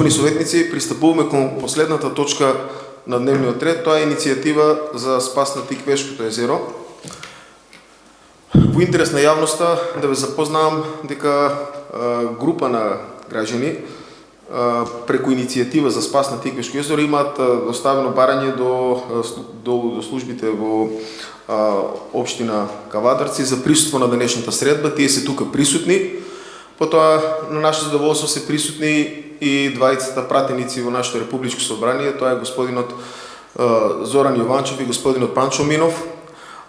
Почитувани советници, пристъпуваме към последната точка на дневниот ред. Тоа е иницијатива за спас на Тиквешкото езеро. Во интерес на јавноста да ве запознавам дека група на граѓани преку иницијатива за спас на Тиквешко езеро имаат доставено барање до службите во општина Кавадарци за присуство на денешната средба. Тие се тука присутни. Потоа на наше задоволство се присутни и двајцата пратеници во нашето републичко собрание. Тоа е господинот Зоран Јованчев и господинот Панчо Минов.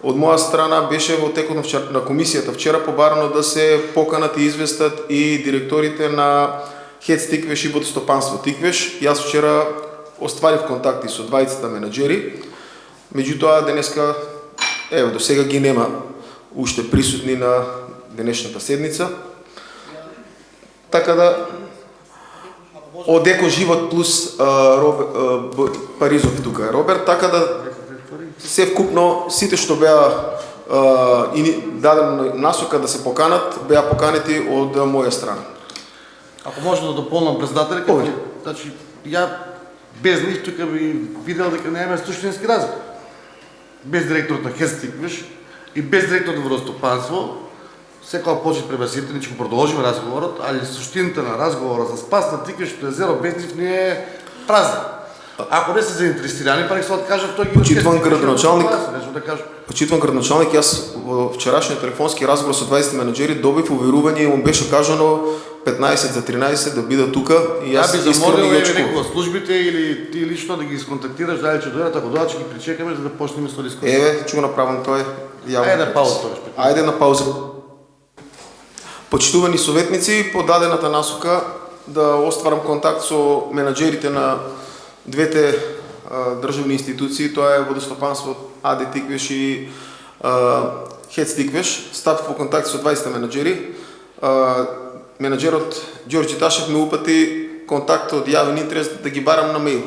Од моја страна беше во текот на комисијата вчера побарано да се поканат и известат и директорите на ХЕЦ Тиквеш и Водостопанство Тиквеш. Јас вчера остварив контакти со двајцата менаџери. Меѓутоа денеска до сега ги нема уште присутни на денешната седница. Така да од Еко Живот плюс Паризов тука е Роберт, така да се вкупно сите што беа дадено насока да се поканат, беа поканети од моја страна. Ако може да дополнам председателя, значи ја без нив тука би видел дека немаме суштински разговор. Без директорот на ХЕЦ Тиквеш и без директорот на Водостопанство, секоја почет пребасителни ќе го продолжиме разговорот, али суштината на разговорот за спас на Тиквешкото езеро без нив не е празна. Ако не се заинтересирани, па нека се откажат, тој ги Почитуван градоначалник, јас во вчерашниот телефонски разговор со 20 менаџери добив уверување и му беше кажано 15 за 13 да бидат тука и јас би замолил некој од службите или ти лично да ги сконтактираш, дали ќе дојдат, ако дојдат ќе ги причекаме за да почнеме со дискусија. Ќе го направам тоа. Ајде пауза тоа. Ајде на пауза. Почитувани советници, по дадената насока да остварам контакт со менаџерите на двете државни институции, тоа е Водостопанство АД Тиквеш и ХЕЦ Тиквеш. Стапив во контакт со 20 менаџери. Менаџерот Ѓорѓи Ташев ме упати контакт од јавен интерес да ги барам на мејл.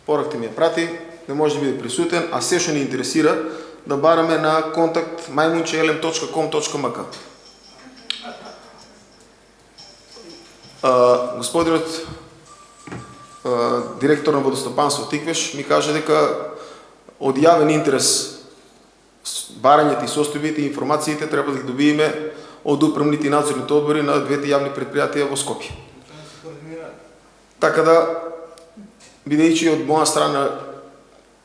Поракте ми ја прати, не може да биде присутен, а се што ни интересира да бараме на контакт maimunche.elem.com.mk. Господинот директор на Водостопанство Тиквеш ми каже дека од јавен интерес барањето и состојбите и информациите треба да ги добиеме од управните и надзорните одбори на двете јавни предпријатија во Скопје. Така да, бидејќи од моја страна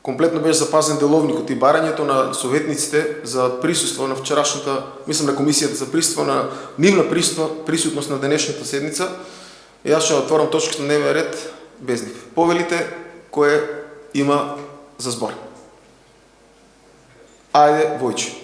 комплетно беше запазен деловникот и барањето на советниците за присуство на вчерашната, мислам на комисијата за присуство на нивна присутност на денешната седница, јас ќе отворам точката на дневен ред без нив. Повелите кое има за збор. Ајде, Војче.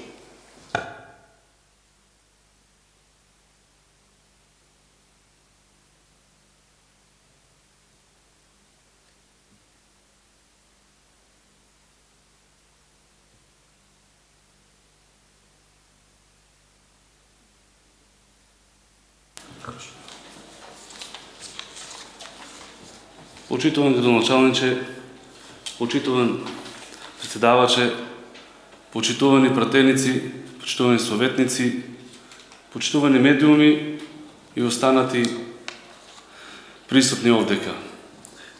Почитуван градоначалниче, почитуван председаваче, почитувани пратеници, почитувани советници, почитувани медиуми и останати присутни овдека.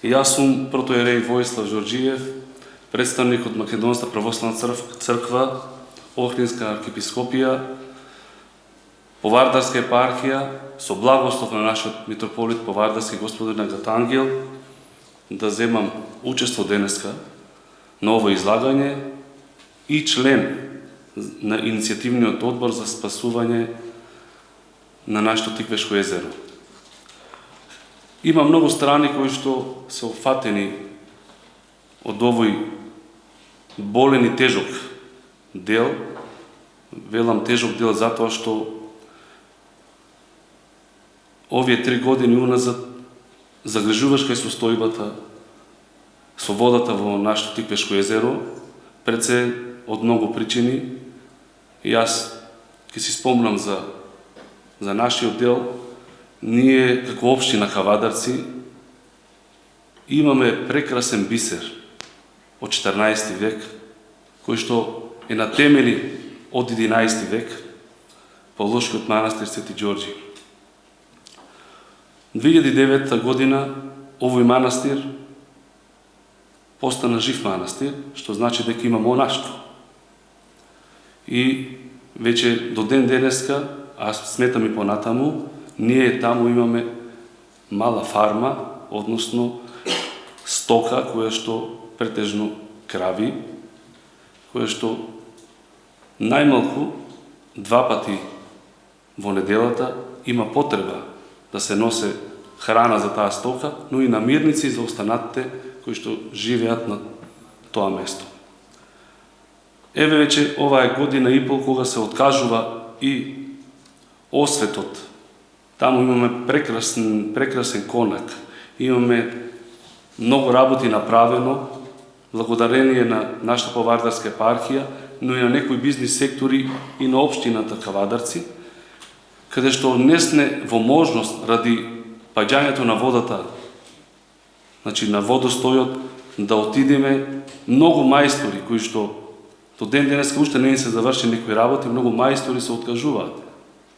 И јас сум протоиерей Војслав Ѓорѓиев, представник од Македонска православна црква, Охридска архиепископија, Повардарска епархија, со благослов на нашиот митрополит Повардарски господин Агат Ангел, да земам учество денеска на ово излагање и член на иницијативниот одбор за спасување на нашето Тиквешко езеро. Има многу страни кои што се опфатени од овој болен и тежок дел. Велам тежок дел затоа што овие 3 години уназад загрижуваш кај состојбата со водата во нашето Тиквешко езеро, пред се од многу причини. И јас ќе си спомнам за нашиот дел. Ние, како општина Кавадарци, имаме прекрасен бисер од 14 век, кој што е на темели од 11 век, Павлушкиот манастир Свети Ѓорѓи. 2009 година овој манастир постана жив манастир, што значи дека има монаштво. И веќе до ден денеска, а сметам и понатаму, ние таму имаме мала фарма, односно стока која што претежно крави, која што најмалку 2 пати во неделата има потреба да се носе храна за таа стока, но и намирници за останатите кои што живеат на тоа место. Еве веќе ова е година и пол кога се откажува и осветот. Таму имаме прекрасен конак, имаме многу работи направено, благодарение на нашата Повардарска епархија, но и на некои бизнис сектори и на општината Кавадарци, каде што не сме во можност ради паѓањето на водата, значи на водостојот, да отидеме многу мајстори кои што до ден денеска уште не се заврши некои работи, многу мајстори се откажуваат.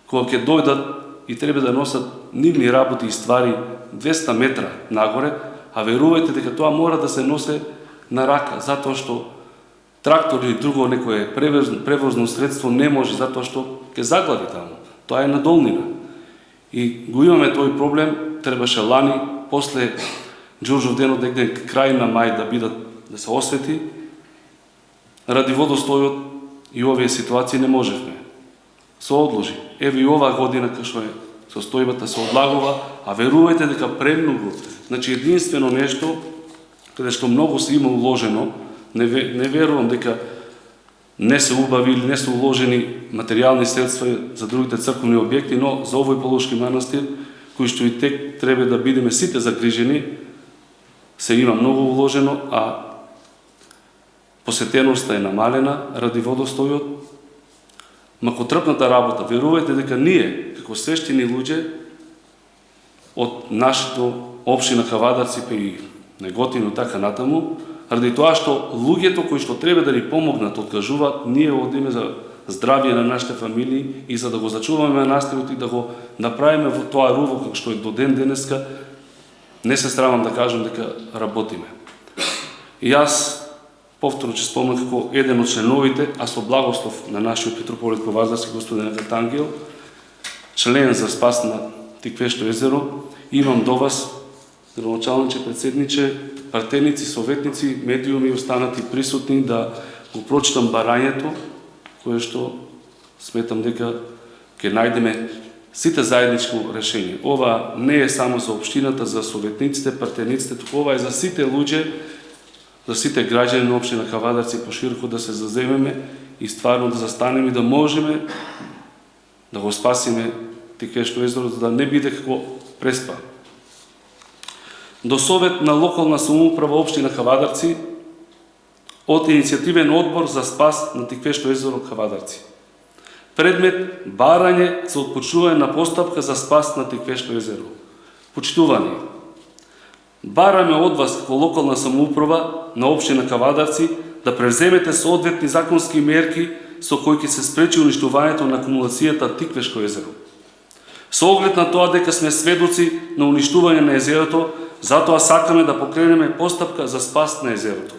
Кога ќе дојдат и треба да носат нивни работи и ствари 200 метра нагоре, а верувајте дека тоа мора да се носе на рака, затоа што трактор или друго некое превозно средство не може, затоа што ќе заглави таму. Тоа е на долнина. И го имаме тој проблем, требаше лани, после Ѓурѓов денот негде крај на мај да се освети, ради водостојот и овие ситуации не можевме. Се одложи. Еве и оваа година кај што е состојбата се одлагува, а верувајте дека премногу, значи единствено нешто каде што многу се има уложено, не верувам дека не се убави или не се уложени материјални средства за другите црковни објекти, но за овој Полошки манастир, кој што и тек треба да бидеме сите загрижени, се има многу уложено, а посетеноста е намалена ради водостојот. Макотрпната работа, верувајте дека ние, како свештени луѓе од нашето општина Кавадарци, па и Неготино така натаму, ради тоа што луѓето кои што треба да ни помогнат откажуваат, ние одиме за здравје на нашите фамилии и за да го зачуваме манастирот и да го направиме во тоа руво како што е до ден денеска, не се срамам да кажам дека работиме. И јас повторно ќе спомнам како еден од членовите, а со благослов на нашиот митрополит Повардарски господин Ангел, член за спас на Тиквешто езеро, имам до вас, градоначалниче, председниче, партеници, советници, медиуми и останати присутни да го прочитам барањето, кое што сметам дека ќе најдеме сите заедничко решение. Ова не е само за општината, за советниците, партениците, туку ова е за сите луѓе, за сите граѓани на општина Кавадарци пошироко да се заземеме и стварно да застанеме и да можеме да го спасиме Тиквешто езеро, за да не биде како Преспа. До Совет на локална самоуправа општина Кавадарци од иницијативен одбор за спас на Тиквешто езеро Кавадарци. Предмет барање за отпочнување на постапка за спас на Тиквешто езеро. Почитувани, бараме од вас како локална самоуправа на општина Кавадарци да преземете соодветни законски мерки со кои ќе се спречи уништувањето на акумулацијата Тиквешко езеро. Со оглед на тоа дека сме сведоци на уништување на езерото, затоа сакаме да покренеме постапка за спас на езерото.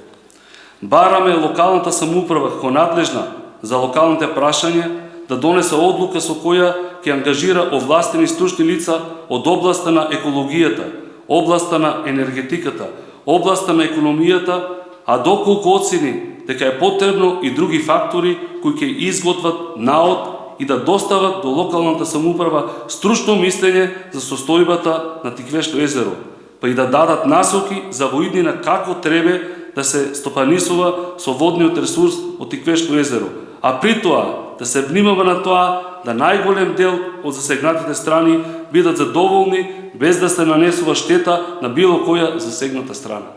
Бараме локалната самоуправа како надлежна за локалните прашања да донесе одлука со која ќе ангажира овластени стручни лица од областа на екологијата, областа на енергетиката, областа на економијата, а доколку оцени дека е потребно и други фактори кои ќе изготват наод и да достават до локалната самоуправа стручно мислење за состојбата на Тиквешто езеро, па и да дадат насоки за во иднина како треба да се стопанисува со водниот ресурс од Тиквешто езеро, а при тоа да се внимава на тоа да најголем дел од засегнатите страни бидат задоволни без да се нанесува штета на било која засегната страна.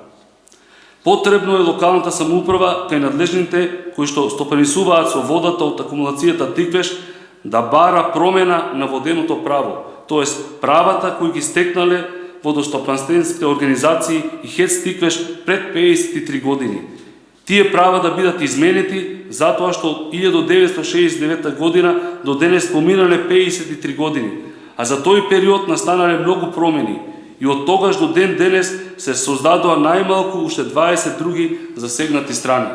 Потребно е локалната самоуправа кај надлежните кои што стопанисуваат со водата од акумулацијата Тиквеш да бара промена на воденото право, тоест правата кои ги стекнале водостопанственските организации и ХЕЦ Тиквеш пред 53 години. Тие права да бидат изменети затоа што од 1969 година до денес поминале 53 години, а за тој период настанале многу промени и од тогаш до ден денес се создадоа најмалку уште 20 други засегнати страни.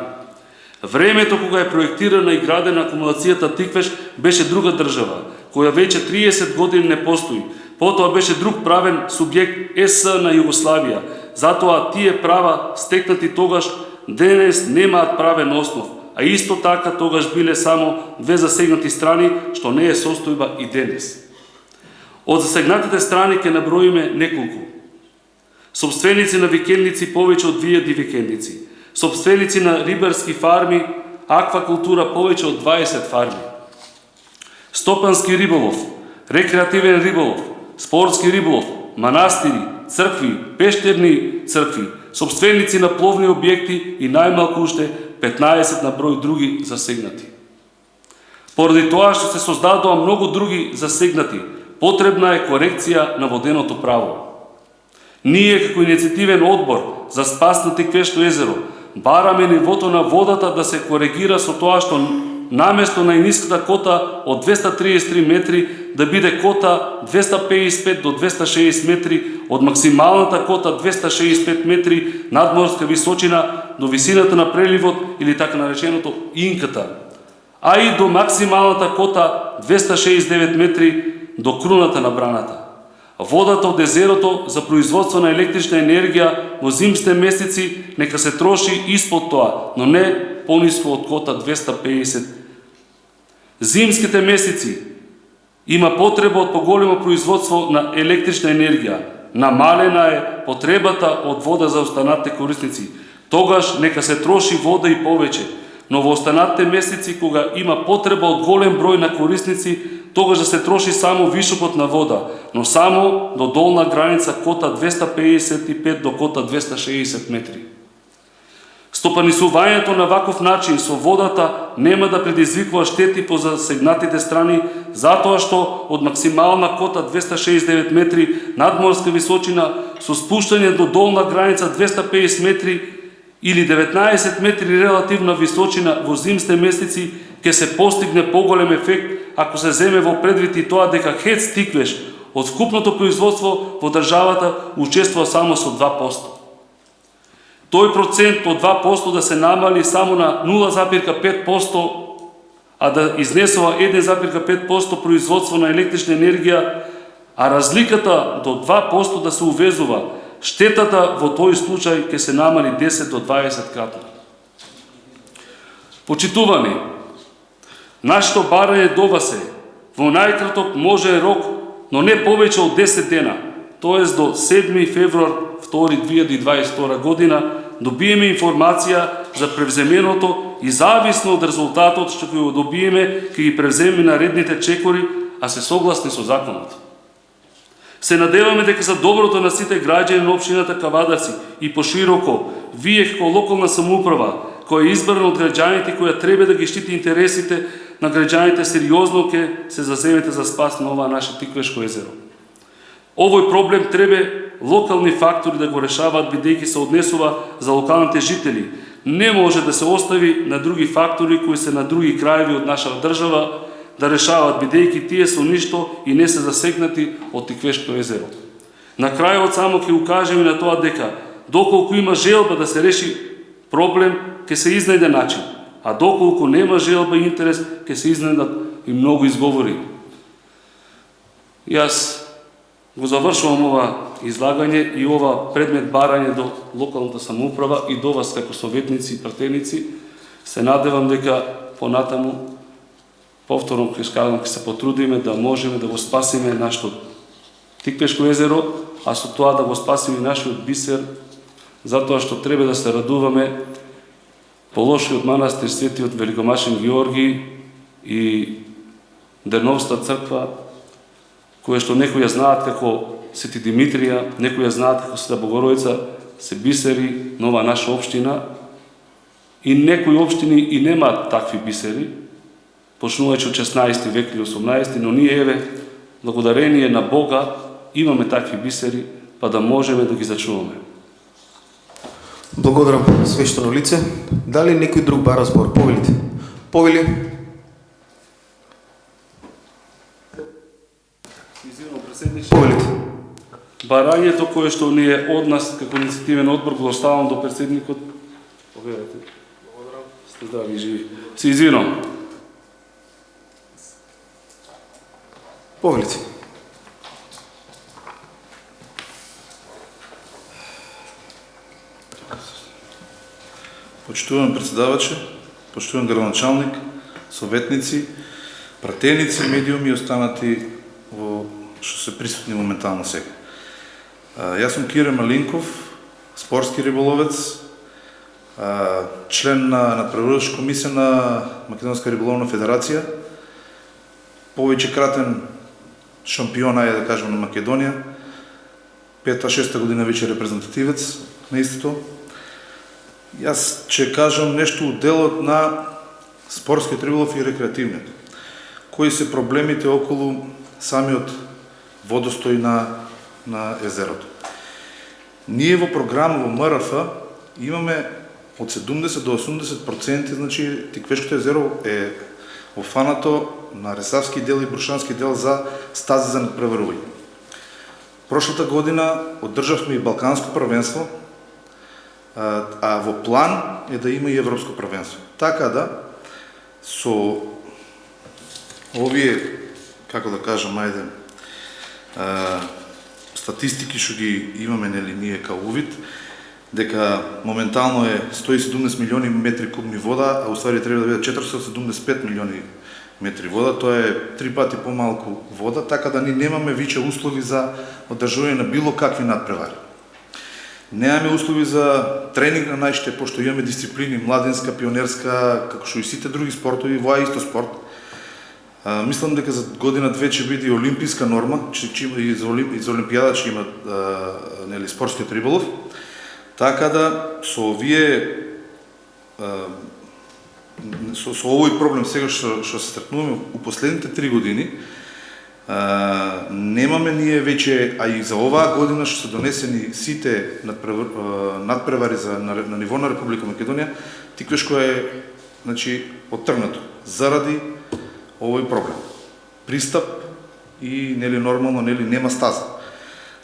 Времето кога е проектирана и градена акумулацијата Тиквеш беше друга држава, која веќе 30 години не постои. Потоа беше друг правен субјект ЕС на Југославија. Затоа тие права стекнати тогаш денес немаат правен основ, а исто така тогаш биле само две засегнати страни, што не е состојба и денес. Од засегнатите страни ќе наброиме неколку. Собственици на викендици повеќе од 2000 викендици. Собственици на рибарски фарми, аквакултура повеќе од 20 фарми. Стопански риболов, рекреативен риболов, спортски риболов, манастири, цркви, пештерни цркви, собственици на пловни објекти и најмалку уште 15 на број други засегнати. Поради тоа што се создадоа многу други засегнати, потребна е корекција на воденото право. Ние како иницијативен одбор за спас на Тиквешто езеро бараме нивото на водата да се коригира со тоа што наместо најниската кота од 233 метри да биде кота 255 до 260 метри, од максималната кота 265 метри надморска височина до висината на преливот или така нареченото инката, а и до максималната кота 269 метри до круната на браната. Водата од езерото за производство на електрична енергија во зимските месеци нека се троши испод тоа, но не пониско од кота 250. Зимските месеци има потреба од поголемо производство на електрична енергија. Намалена е потребата од вода за останатите корисници. Тогаш нека се троши вода и повеќе, но во останатите месеци кога има потреба од голем број на корисници, тогаш да се троши само вишокот на вода, но само до долна граница кота 255 до кота 260 метри. Стопанисувањето на ваков начин со водата нема да предизвикува штети по засегнатите страни, затоа што од максимална кота 269 метри надморска височина со спуштање до долна граница 250 метри или 19 метри релативна височина во зимските месеци ќе се постигне поголем ефект ако се земе во предвид и тоа дека ХЕЦ Тиквеш од вкупното производство во државата учествува само со 2%. Тој процент од 2% да се намали само на 0,5%, а да изнесува 1,5% производство на електрична енергија, а разликата до 2% да се увезува, штетата во тој случај ќе се намали 10 до 20 кратно. Почитувани, нашето барање до вас е во најкраток можен рок, но не повеќе од 10 дена, тоест до 7 февруар 2022 година, добиеме информација за превземеното и зависно од резултатот што ќе го добиеме, ќе ги превземе наредните чекори, а се согласни со законот. Се надеваме дека за доброто на сите граѓани на општината Кавадарци и пошироко, вие како локална самоуправа, која е избрана од граѓаните, која треба да ги штити интересите на граѓаните, сериозно ќе се заземете за спас на ова наше Тиквешко езеро. Овој проблем треба локални фактори да го решаваат, бидејќи се однесува за локалните жители. Не може да се остави на други фактори кои се на други краеви од нашата држава да решаваат, бидејќи тие со ништо и не се засегнати од Тиквешко езеро. На крајот само ќе укажеме на тоа дека доколку има желба да се реши проблем, ќе се изнајде начин, а доколку нема желба и интерес, ќе се изнајдат и многу изговори. Јас го завршувам ова излагање и ова предмет барање до локалната самоуправа и до вас како советници и пратеници. Се надевам дека понатаму, повторно ќе се потрудиме да можеме да го спасиме нашето Тиквешко езеро, а со тоа да го спасиме нашиот бисер, затоа што треба да се радуваме полошиот манастир Светиот Великомашен Георги и Дерновста црква, која што некои ја знаат како Свети Димитрија, некои ја знаат како Света Богородица, се бисери на ова наша општина, и некои општини и немаат такви бисери, почнувајќи од 16 век или 18, но ние еве, благодарение на Бога, имаме такви бисери, па да можеме да ги зачуваме. Благодарам, свештено лице. Дали некој друг бара збор? Повелите. Повели. Повелите. барањето кое што ние од нас како иницијативен одбор го оставам до председникот. Поведајте. Сте здрави и живи. Се извинувам. Повелици. Почитуван председаваче, почитуван градоначалник, советници, пратеници, медиуми и останати што се присутни моментално сега. Јас сум Кире Малинков, спортски риболовец, член на надпреварувачка комисија на Македонска риболовна федерација, повеќе кратен шампион, ајде да кажем, на Македонија, 5-6 година веќе репрезентативец на истото. Јас ќе кажам нешто од делот на спортскиот риболов и рекреативниот. Кои се проблемите околу самиот водостој на езерото. Ние во програма во МРФ имаме од 70 до 80%, значи Тиквешкото езеро е офанато на Ресавски дел и Брушански дел за стази за надпреварување. Прошлата година одржавме и Балканско првенство, а во план е да има и Европско првенство. Така да, со овие, како да кажам, ајде, статистики што ги имаме, нели, ние као увид, дека моментално е 170 милиони метри кубни вода, а уствари треба да биде 475 милиони метри вода, тоа е 3 пати помалку вода, така да ни немаме више услови за одржување на било какви надпревари. Немаме услови за тренинг на нашите, пошто имаме дисциплини, младенска, пионерска, како што и сите други спортови, воа исто спорт. Мислам дека за година-две ќе биде и олимписка норма, и за Олимпијада ќе има нели, спортскиот риболов. Така да, со овие со овој проблем сега што се стретнуваме у последните 3 години, немаме ние веќе, а и за оваа година што се донесени сите надпревари на ниво на Република Македонија, Тиквешко е, значи, оттргнато заради овој проблем. Пристап и нели нормално нели нема стаза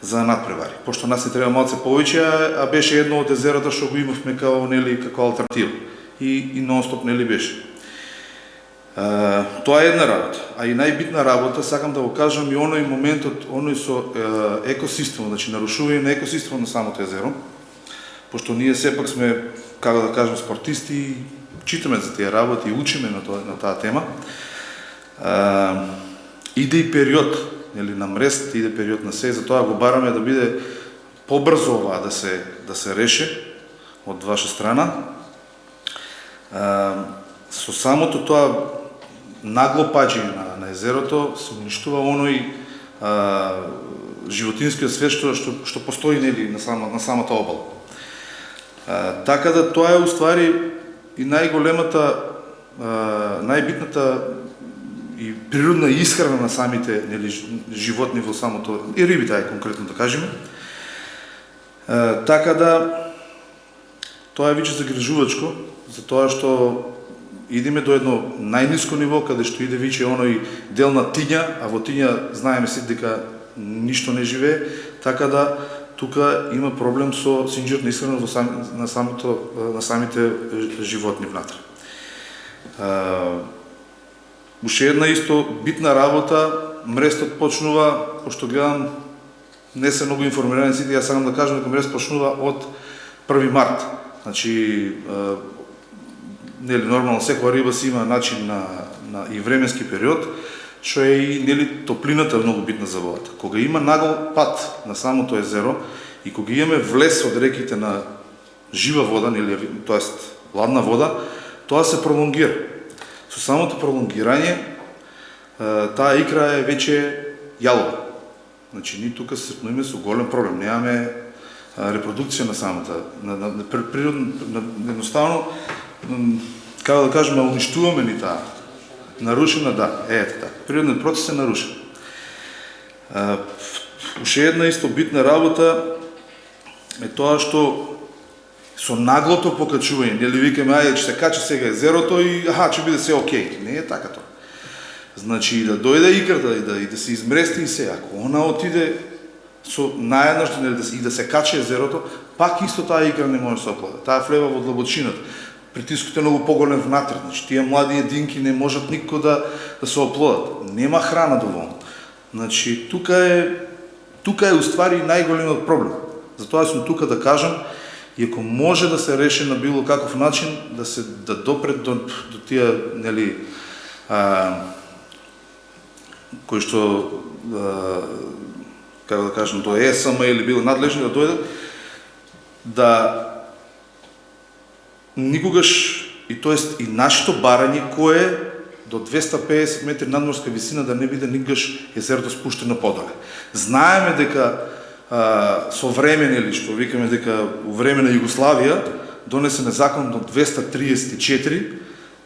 за надпревари. Пошто нас не треба малце повеќе, а беше едно од езерата што го имавме како нели како алтернатива. И нон-стоп нели беше. Тоа е една работа, а и најбитна работа, сакам да го кажам и оној моментот, оној со екосистемот, значи нарушување на екосистемот на самото езеро, пошто ние сепак сме, како да кажам, спортисти, читаме за тие работи и учиме на таа тема. Иде и период, нели, на мрест, иде период на се, затоа го бараме да биде побрзо оваа да се реше од ваша страна. Со самото тоа нагло паѓање на езерото се уништува оној животинскиот свет што постои нели на самата обала. Така да тоа е уствари и најголемата, најбитната и природна исхрана на самите нели животни во самото и рибите, ај конкретно да кажеме. Така да тоа е веќе загрижувачко, затоа што идеме до едно најниско ниво, каде што иде веќе оној дел на тиња, а во тиња знаеме си дека ништо не живее, така да тука има проблем со синџирна исхрана на самите животни внатре. Уште една исто битна работа, мрестот почнува, пошто гледам, не се многу информирани сите, јас сакам да кажам дека мрест почнува од 1 март. Значи, нели нормално секоја риба си има начин на и временски период, што е и нели топлината е многу битна за водата. Кога има нагол пат на самото езеро и кога имаме влез од реките на жива вода, нели тоест ладна вода, тоа се пролонгира. Со самото пролонгирање таа икра е веќе јалова. Значи ние тука се сретнуваме со голем проблем. Немаме репродукција на самата, едноставно, како да кажеме, уништуваме ни таа. Нарушена, да, така. Природниот процес е нарушен. Уште една исто битна работа е тоа што со наглото покачување, нели викаме, ајде, ќе се качи сега езерото и ќе биде се окей. Не е така тоа. Значи, да дојде икрата и да се измрести и се, ако она отиде со наеднаш и да се качи езерото, пак исто таа игра не може да се оплода. Таа влева во длабочината. Притискот е многу поголем внатре. Значи, тие млади единки не можат никако да се оплодат. Нема храна доволно. Значи, тука е уствари најголемиот проблем. Затоа сум тука да кажам, и ако може да се реши на било каков начин, да допред до тие, нели, кои што, како да кажем, до ЕСМ или било надлежни да дојдат, да никогаш, и тоест и нашето барање кое е до 250 метри надморска висина да не биде никогаш езерото спуштено подале. Знаеме дека со време, или што викаме дека у време на Југославија донесен е закон до 234,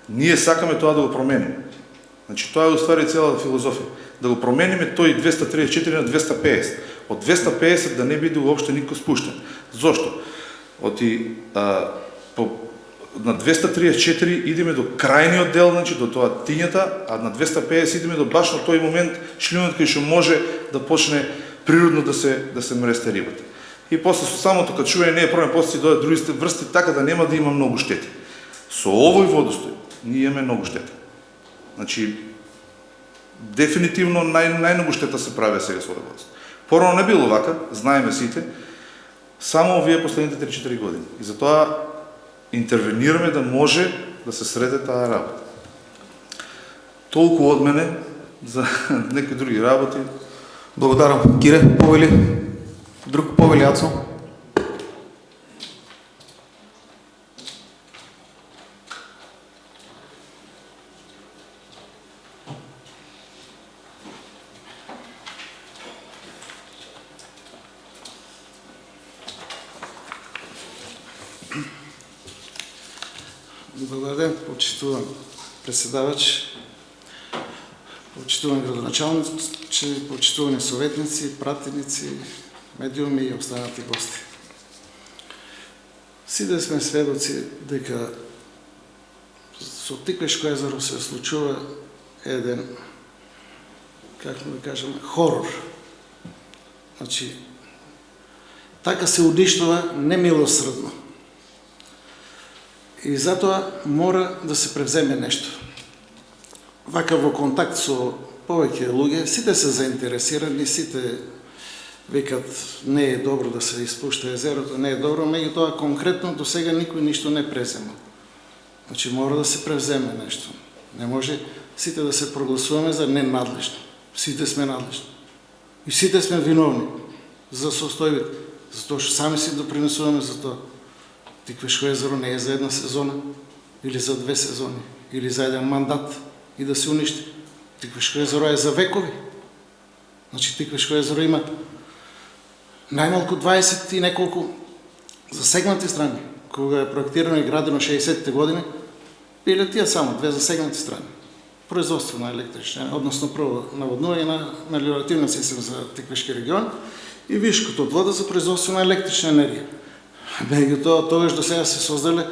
ние сакаме тоа да го промениме. Значи тоа е уствари целата филозофија. Да го промениме тој 234 на 250. Од 250 да не биде уопште никој спуштен. Зошто? На 234 идеме до крајниот дел, значи до тоа тињата, а на 250 идеме до баш на тој момент шлюнот кој што може да почне природно да се мресте рибата. И после со самото качување не е проблем, после си дојдат другите врсти, така да нема да има многу штети. Со овој водостој ние имаме многу штети. Значи дефинитивно најмногу штета се прави сега со овој водостој. Порано не било вака, знаеме сите, само овие последните 3-4 години. И затоа интервенираме да може да се среде таа работа. Толку од мене за некои други работи. Благодарам. Кире, повели? Друг повели, Ацо? Добър ден, почитуван председавач, почитуван градоначалници, почитувани съветници, пратеници, медиуми и останати гости. Сите сме сведоци дека со Тиквешко езеро се случува еден, како да кажем, хорор. Значи, така се уништува немилосредно. И затоа мора да се превземе нешто. Вака во контакт со повеќе луѓе, сите се заинтересирани, сите викат не е добро да се испушта езерото, не е добро, меѓутоа конкретно до сега никој ништо не презема. Значи мора да се превземе нешто. Не може сите да се прогласуваме за ненадлежни. Сите сме надлежни. И сите сме виновни за состојбите, затоа што сами си допринесуваме за тоа. Тиквешко езеро не е за една сезона, или за 2 сезони, или за еден мандат и да се уништи. Тиквешко езеро е за векови. Значи Тиквешко езеро има најмалку 20 и неколку засегнати страни. Кога е проектирано и градено 60-те години, биле тие само 2 засегнати страни. Производство на електрична, односно прво наводнување на мелиоративна система за Тиквешки регион и вишкото од вода за производство на електрична енергија. Меѓутоа, тогаш до сега се создале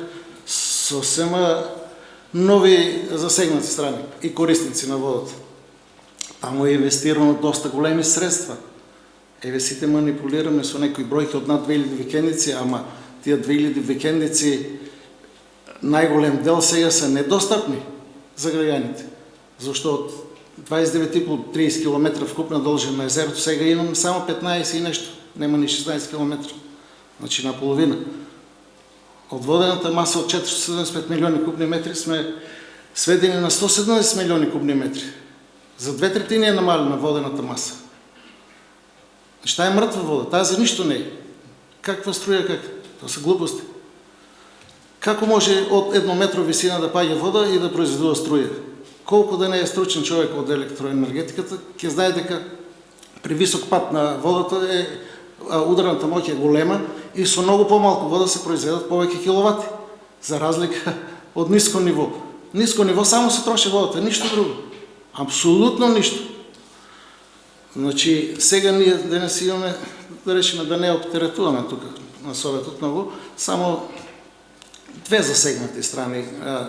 сосема нови засегнати страни и корисници на водата. Таму е инвестирано доста големи средства. Еве сите манипулираме со некои бројки од над 2000 викендици, ама тие 2000 викендици најголем дел сега се недостапни за граѓаните. Зашто од 29,5-30 км вкупна должина на езерото сега имаме само 15 и нешто, нема ни 16 км. Значи наполовина. Од водената маса од 475 милиони кубни метри сме сведени на 117 милиони кубни метри. За 2/3 е намалена водената маса. Значи таа е мртва вода, таа за ништо не е. Каква струја, как? Тоа се глупости. Како може од 1 метро висина да паѓа вода и да произведува струја? Колку да не е стручен човек од електроенергетиката, ќе знае дека при висок пат на водата ударната моќ е голема и со многу помалку вода се произведат повеќе киловати, за разлика од ниско ниво. Ниско ниво само се троши водата, ништо друго. Апсолутно ништо. Значи, сега ние денес имаме, да речеме, да не оптеретуваме тука на Советот многу, само 2 засегнати страни,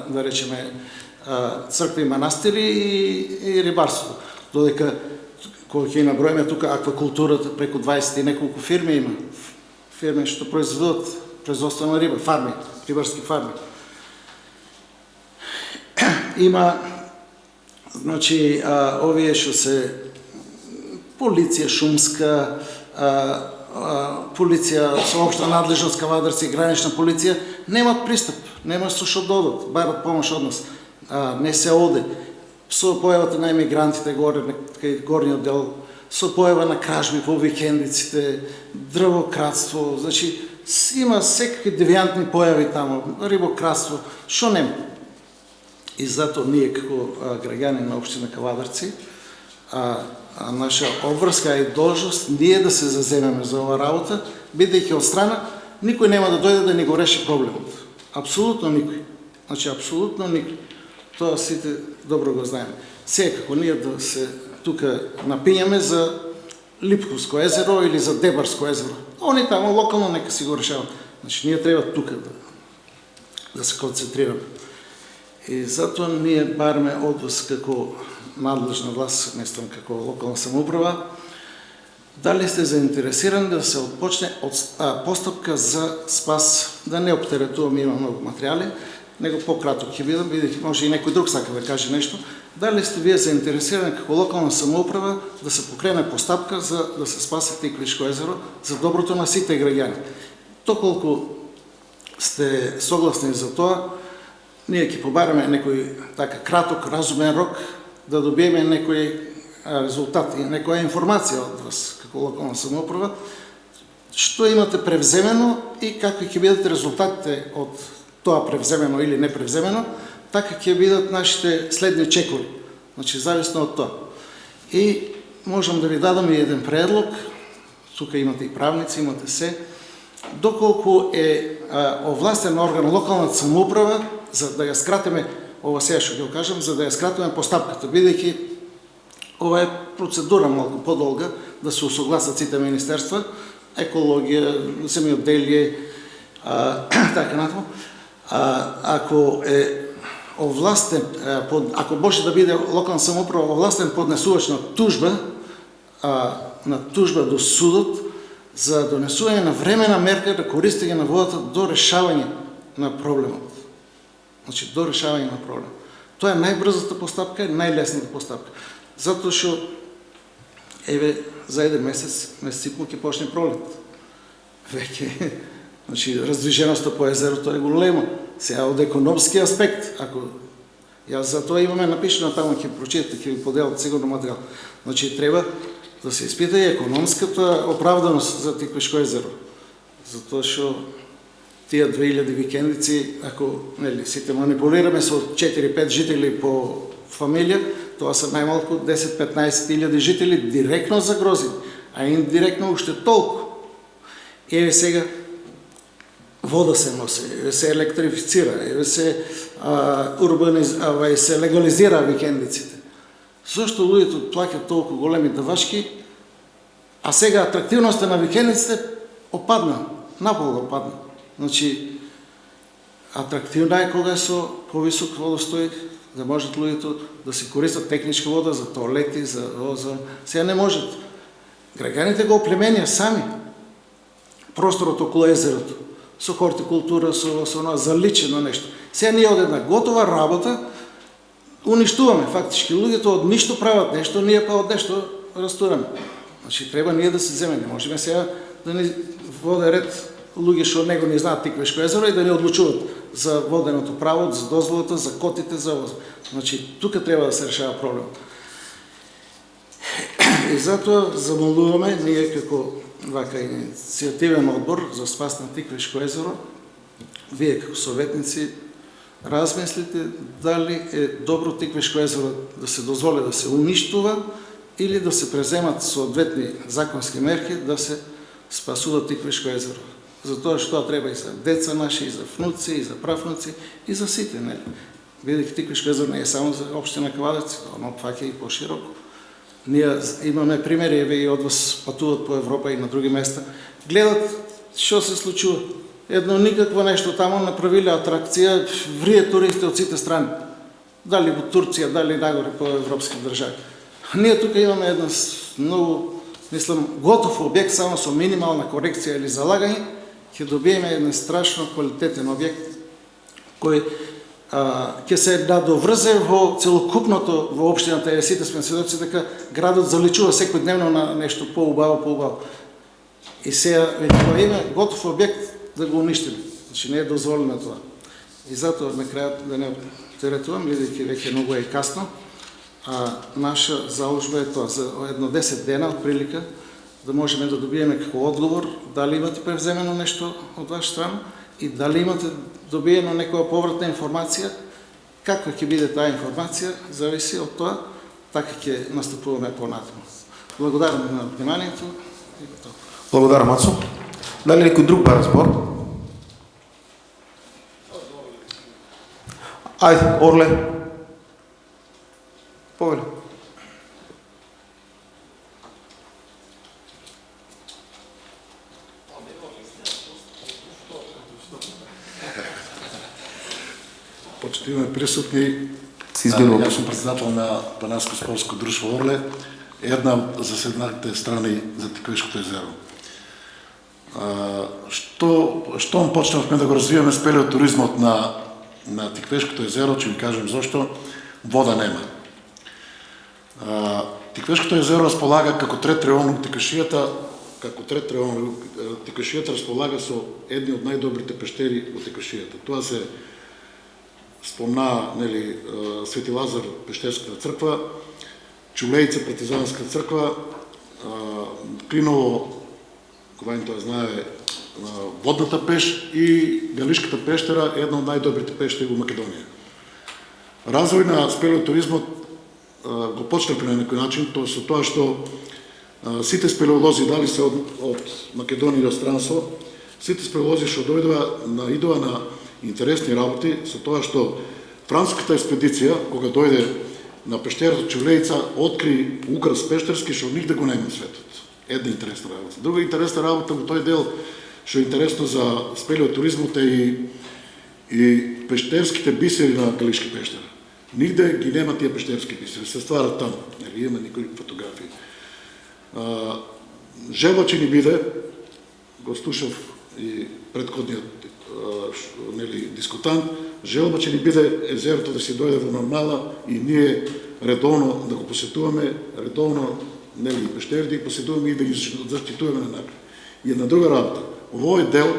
да речеме, цркви и манастири и рибарството. Додека кога ќе наброиме тука аквакултурата, преку 20 и неколку фирми има. Фирми што произведат производство на риба, фарми, рибарски фарми. Има, значи, овие што се полиција шумска, полиција со општа надлежност, кавадарци, гранична полиција, немат пристап, нема со што додат, барат помош од нас. Не се оде. Со појавата на емигрантите горе, кај горниот дел, со појава на кражби по викендиците, дрвократство, значи има секакви девијантни појави таму, рибократство, што нема. И затоа ние како граѓани на општина Кавадарци, наша обврска и должност ние да се заземеме за ова работа, бидејќи од страна никој нема да дојде да ни го реши проблемот. Апсолутно никој. Значи апсолутно никој. Тоа сите добро го знаеме. Сега како ние да се тука напињаме за Липковско езеро или за Дебарско езеро. Они таму локално нека си го решават. Значи ние треба тука да се концентрираме. И затоа ние бараме од вас како надлежна власт, местам како локална самоуправа, дали сте заинтересирани да се отпочне постапка за спас, да не оптеретувам, има многу материјали, него по-краток ќе бидам, бидејќи може и некој друг сака да каже нешто. Дали сте вие заинтересирани како локална самоуправа да се покрене постапка за да се спаси Тиквишко езеро за доброто на сите граѓани? Доколку сте согласни за тоа, ние ќе побараме некој така краток, разумен рок да добиеме некој резултат и некоја информација од вас како локална самоуправа, што имате превземено и какви ќе бидат резултатите од тоа превземено или не превземено, така ќе бидат нашите следни чекори. Значи, зависно од тоа. И можам да ви дадам и еден предлог, тука имате и правници, имате се, доколку е овластен орган локалната самоуправа, за да ја скратиме, ова сега што ќе го кажам, за да ја скратиме постапката, бидејќи ова е процедура малку подолга, да се усогласат сите министерства, екологија, земјоделие, така натаму. Ако е овластен, ако може да биде локална самоуправа овластен поднесувач на тужба до судот за донесување на времена мерка да користење на водата до решавање на проблемот. Значи, до решавање на проблем. Тоа е најбрзата постапка и најлесната постапка. Затоа што, еве, за еден месец и пол ќе почне пролет. Веќе, значи, раздвиженоста по езерото е голема. Сега од економски аспект, ако јас за тоа имаме напишено таму, ќе прочитате, ќе ви поделат сигурно материјал. Значи, треба да се испита и економската оправданост за Тиквишко езеро. Затоа што тие 2000 викендици, ако сите манипулираме со 4-5 жители по фамилија, тоа се најмалку 10-15 илјади жители директно загрозени, а индиректно уште толку. Еве сега вода се носи, еве се електрифицира, еве се се легализира викендиците. Зошто луѓето плаќаат толку големи давачки, а сега атрактивноста на викендиците опадна, наполу опадна. Значи, атрактивна е кога е со повисок водостој, да можат луѓето да се користат техничка вода за тоалети, за сега не можат. Граѓаните го оплеменија сами просторот околу езерото, со хортикултура, со заличено нешто. Сега ние од една готова работа уништуваме фактички. Луѓето од ништо прават нешто, ние па од нешто растураме. Значи, треба ние да се земеме. Не можеме сега да ни воде ред луѓе што него не знаат Тиквишко езеро и да не одлучуваат за воденото право, за дозволата, за котите, за ово. Значи, тука треба да се решава проблем. И затоа замолуваме ние како вака иницијативен одбор за спас на Тиквишко езеро, вие како советници размислите дали е добро Тиквишко езеро да се дозволи да се уништува или да се преземат соодветни законски мерки да се спасува Тиквишко езеро. Затоа што треба и за деца наши, и за внуци, и за правнуци, и за сите, нели? Бидејќи Тиквишко езеро не е само за општина Кавадарци, оно паќа и пошироко. Ние имаме примери, еве и од вас патуват по Европа и на други места, гледат што се случува. Едно никакво нешто таму направиле атракција, врие туристи од сите страни. Дали во Турција, дали нагоре по европски држави. Ние тука имаме една многу, мислам, готов објект само со минимална корекција или залагање, ќе добиеме еден страшно квалитетен објект кој ќе се надоврзе во целокупното во општината, и сите сме сведоци дека градот заличува секојдневно на нешто поубаво. И сега тоа има готов објект да го уништиме. Значи не е дозволено тоа. И затоа на крајот да не теретувам, бидејќи веќе многу е касно, наша заложба е тоа, за едно 10 дена од прилика, да можеме да добиеме како одговор, дали имате превземено нешто од ваша страна и дали имате добиено некоја повратна информација, каква ќе биде таа информација, зависи од тоа, така ќе настапуваме понатаму. Благодарам на вниманието и готово. Благодаря, Мацо. Дали некој друг бара збор? Ајде, Орле. Повели. Почитуваме присутни, Си извинувам. јас сум председател на Банатско спортско друштво Орле, една од заседналите страни за Тиквешкото езеро. Штом почнавме да го развиваме спелеотуризмот на Тиквешкото езеро, ќе ви кажем зашто, вода нема. Тиквешкото езеро располага како трет реон Тиквешијата, Тиквешијата располага со едни од најдобрите пештери во Тиквешијата. Тоа се спомна, нели, Свети Лазар, Пештерската црква, Чулејца, Партизанска црква, Клиново, Ковајн тоа знае, Водната пеш и Галишката пештера е една од најдобрите пештери во Македонија. Развој на спелеотуризмот го почнавме на некој начин, тоа со тоа што сите спелеолози, дали се од Македонија и од странство, сите спелеолози што идоа на интересни работи, со тоа што француската експедиција, кога дојде на пештерата Чулејца, откри украс пештерски што нигде го нема во светот. Една интересна работа. Друга интересна работа во тој дел, што е интересно за спелеотуризмот и пештерските бисери на Галишки пештера. Нигде ги нема тие пештерски бисери, се стварат таму. Има некои фотографии. Желба ќе ни биде, го слушав и предходниот дискутант, желба ќе ни биде езерото да си дојде во нормала и ние редовно да го посетуваме, редовно пещери да ги посетуваме и да ги заштитуваме на напред. И една друга работа. Во овој дел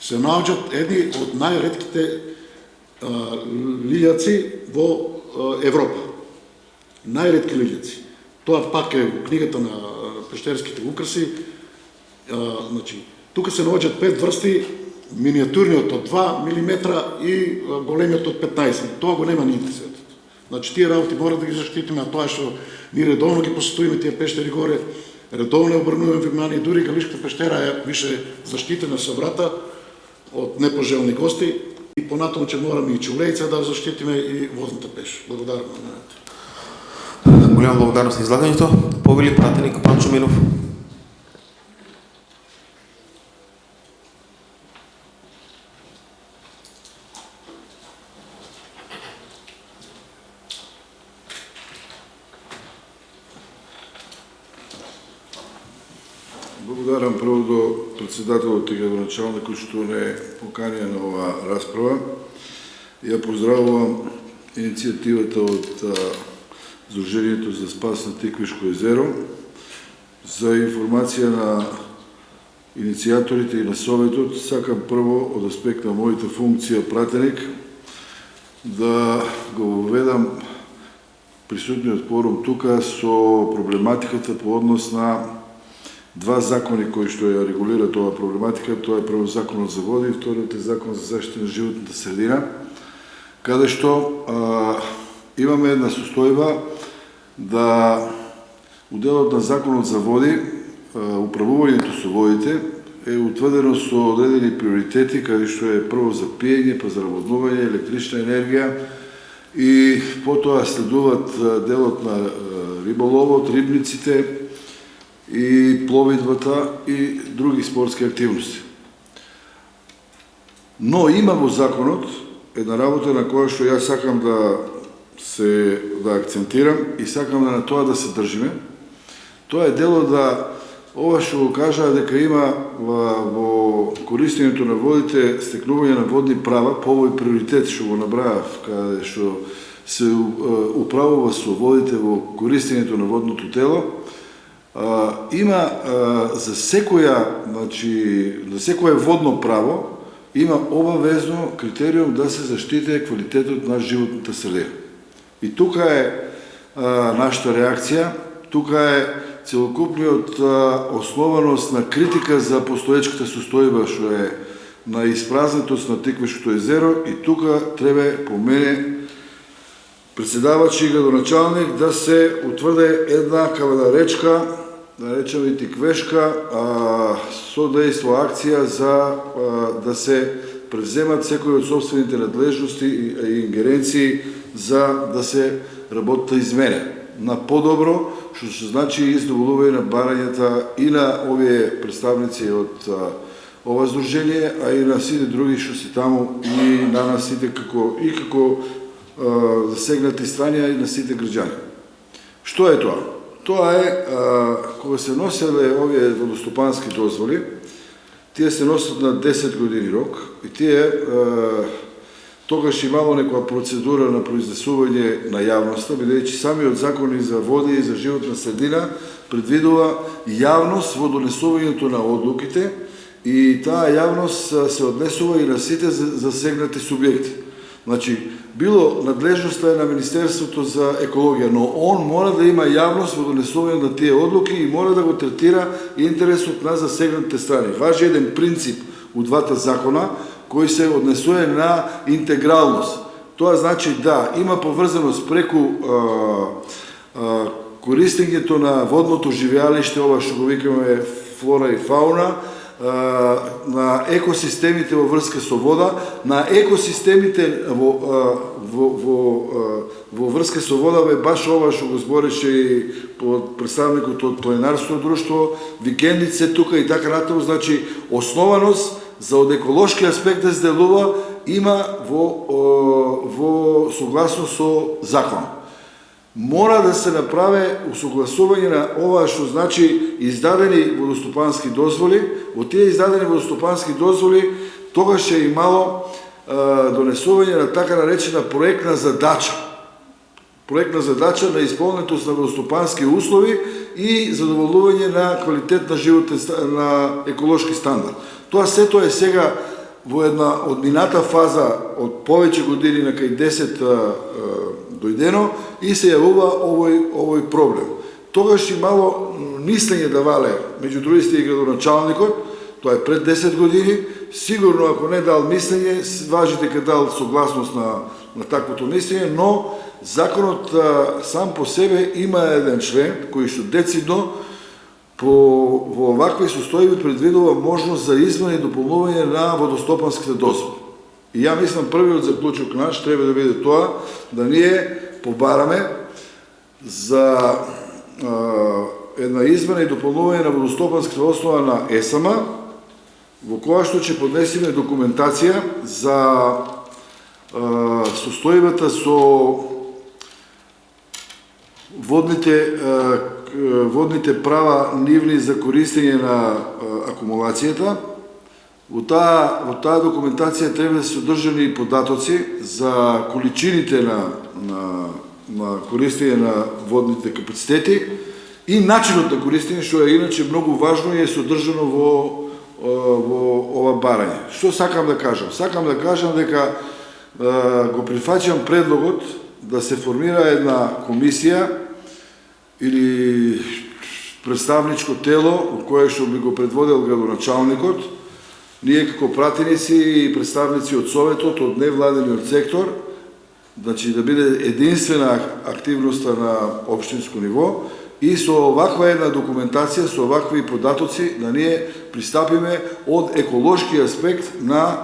се наоѓаат едни од најретките лилјаци во Европа. Најретки лилјаци. Тоа пак е во книгата на пештерските украси. Значи, тука се наоѓаат 5 врсти, миниатурниот од 2 мм и големиот од 15. Тоа го нема нигде светот. Значи, тие работи мора да ги заштитиме, а тоа што ние редовно ги посетуваме тие пештери горе, редовно обрнуваме внимание, дури Галишката пештера е више заштитена со врата од непожелни гости и понатаму ќе мораме и Чулејца да заштитиме и Водната пеш. Благодарам. Голяма благодарност на излагањето. Повели пратеник Панчо Минов. Благодарам прво до председателот и градоначалник што не поканија на оваа расправа. Ја поздравувам иницијативата од Сдруженијето за спас на Тиквешко езеро. За информација на иницијаторите и на Советот, сакам прво од аспект на мојата функција пратеник да го воведам присутниот форум тука со проблематиката по однос на два закони кои што ја регулираат оваа проблематика. Тоа е прво законот за води и вториот е закон за заштита на животната средина, каде што имаме една состојба да уделот на законот за води, управувањето со водите е утврдено со одредени приоритети, каде што е прво за пиење, па за наводнување, електрична енергија и потоа следуваат делот на риболовот, рибниците и пловидбата и други спортски активности. Но има во законот една работа на која што јас сакам да да акцентирам и сакам на тоа да се држиме. Тоа е дело да ова што го кажа дека има во користењето на водите стекнување на водни права по овој приоритет што го набравав, каде што се управува со водите во користењето на водното тело, има за секоја водно право има обавезно критериум да се заштите квалитетот на животната средина. И тука е нашата реакција, тука е целокупниот основаност на критика за постоечката состојба што е на испразнатост на Тиквешкото езеро и тука треба по мене председавач и градоначалник да се утврде една кавена речка, да речем и Тиквешка, содейство акција за да се превземат секои од собствените надлежности и ингеренции за да се работата измене на подобро, што се значи и задоволување на барањата и на овие представници од ова здружение, а и на сите други што се таму и на нас сите како засегнати страни и на сите граѓани. Што е тоа? Тоа е кога се носеле овие водостопански дозволи, тие се носат на 10 години рок и тие тогаш имало некоја процедура на произнесување на јавноста, бидејќи самиот закони за води и за животна средина предвидува јавност во донесувањето на одлуките и таа јавност се однесува и на сите засегнати субјекти. Значи, било надлежноста на Министерството за екологија, но он мора да има јавност во донесување на тие одлуки и мора да го третира интересот на засегнатите страни. Важи еден принцип у двата закона, кој се однесува на интегралност. Тоа значи да, има поврзаност преку користењето на водното живеалиште, ова што го викаме флора и фауна, на екосистемите во врска со вода, на екосистемите во врска со вода бе баш ова што го збореше и представникот од планинарското друштво, викендице тука и така натаму, значи основаност за од еколошки аспект да се делува има во согласно со закон. Мора да се направи усогласување на ова што значи издадени водостопански дозволи. Од тие издадени водостопански дозволи тогаш е имало донесување на така наречена проектна задача. Проектна задача на исполнетост на водостопански услови и задоволување на квалитет на животен на еколошки стандард. Тоа сето е сега во една одмината фаза од повеќе години на кај 10 дојдено и се јавува овој проблем. Тогаш имало мислење да вале меѓу другите и градоначалникот, тоа е пред 10 години, сигурно ако не дал мислење, важи дека дал согласност на таквото мислење, но законот сам по себе има еден член кој што децидно во овакви состојби предвидува можност за измена и дополнување на водостопанските дозволи. И ја мислам првиот заклучок наш треба да биде тоа да ние побараме за една измена и дополнување на водостопанската основа на ЕСАМА, во која што ќе поднесеме документација за состојбата со водните права нивни за користење на акумулацијата. Во таа документација треба да се содржани и податоци за количините на користење на водните капацитети и начинот на користење, што е иначе многу важно и е содржано во ова барање. Што сакам да кажам? Сакам да кажам дека го прифаќам предлогот да се формира една комисија или представничко тело, кое што би го предводел градоначалникот, ние како пратеници и представници од Советот, од невладениот сектор, значи да биде единствена активноста на општинско ниво и со оваква една документација, со овакви податоци, да ние пристапиме од еколошки аспект на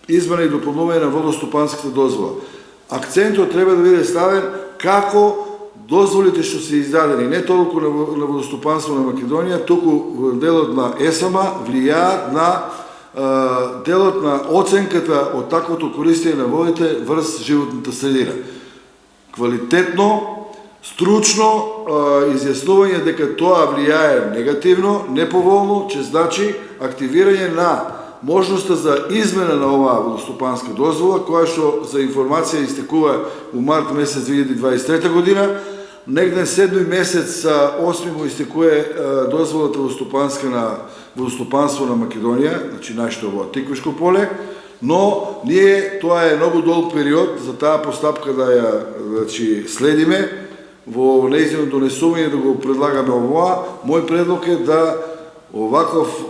измена и дополнување на водостопанската дозвола. Акцентот треба да биде ставен како дозволите што се издадени, не толку на водостопанство на Македонија, туку во делот на ЕСАМА влијаат на делот на оценката од таквото користење на водите врз животната средина. Квалитетно, стручно изјаснување дека тоа влијае негативно, неповолно, че значи активирање на можноста за измена на оваа водостопанска дозвола, која што за информација истекува у март месец 2023 година. Негде 7 месец 8 му истекува дозволата на водостопанство на Македонија, значи нашето во Тиквешко поле, но ние, тоа е многу долг период за таа постапка да ја следиме во нејзино донесување да го предлагаме овоа. Мој предлог е да во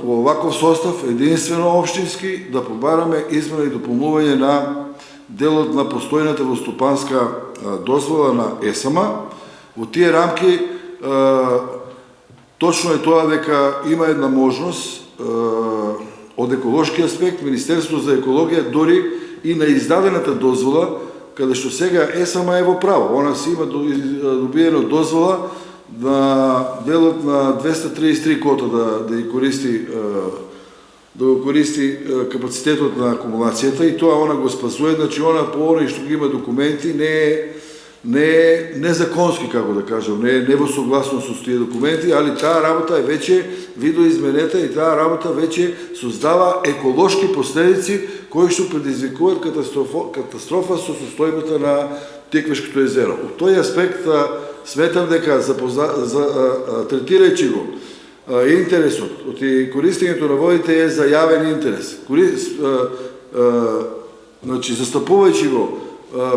оваков состав единствено општински да побараме измена и дополнување на делот на постојната водостопанска дозвола на ЕСАМА. Во тие рамки точно е тоа дека има една можност од еколошки аспект Министерството за екологија дори и на издадената дозвола, каде што сега ЕСАМА е во право. Она си има добиено дозвола на делот на 233 кота да го користи капацитетот на акумулацијата и тоа она го спазува, значи она по оној што ги има документи не е незаконски, како да кажам, не е во согласност со тие документи, али таа работа е веќе видоизменета и таа работа веќе создава еколошки последици кои што предизвикуваат катастрофа со состојбата на Тиквешкото езеро. Од тој аспект сметам дека третирајќи го интересот од користењето на водите е за јавен интерес. Значи, застапувајќи го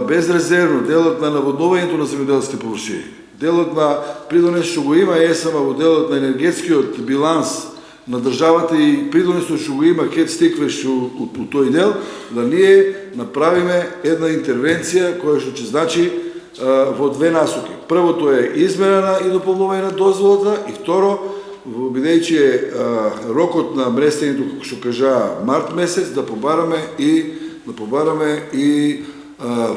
безрезервно делот на наводнувањето на земјоделските површини, делот на придонес што го има ЕСАМА во делот на енергетскиот биланс на државата и придонесот што го има ХЕЦ Тиквеш у тој дел, да ние направиме една интервенција која што ќе значи во две насоки. Првото е измена и дополнување на дозволата и второ, бидејќи е рокот на мрестењето, како што кажа, март месец, да побараме и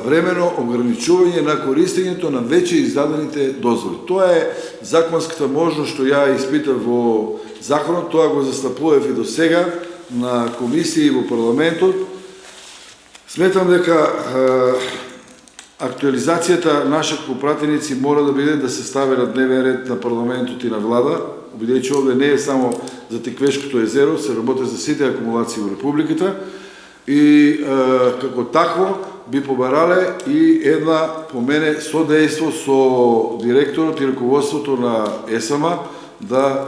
времено ограничување на користењето на веќе издадените дозволи. Тоа е законската можност што ја испитав во законот, тоа го застапував и до сега на комисии во парламентот. Сметам дека актуализацијата наша како пратеници мора да биде да се стави на дневен ред на парламентот и на влада, бидејќи овде не е само за Тиквешкото езеро, се работи за сите акумулации во републиката и како такво би побарале и една, по мене, содејство со директорот и раководството на ЕСАМА да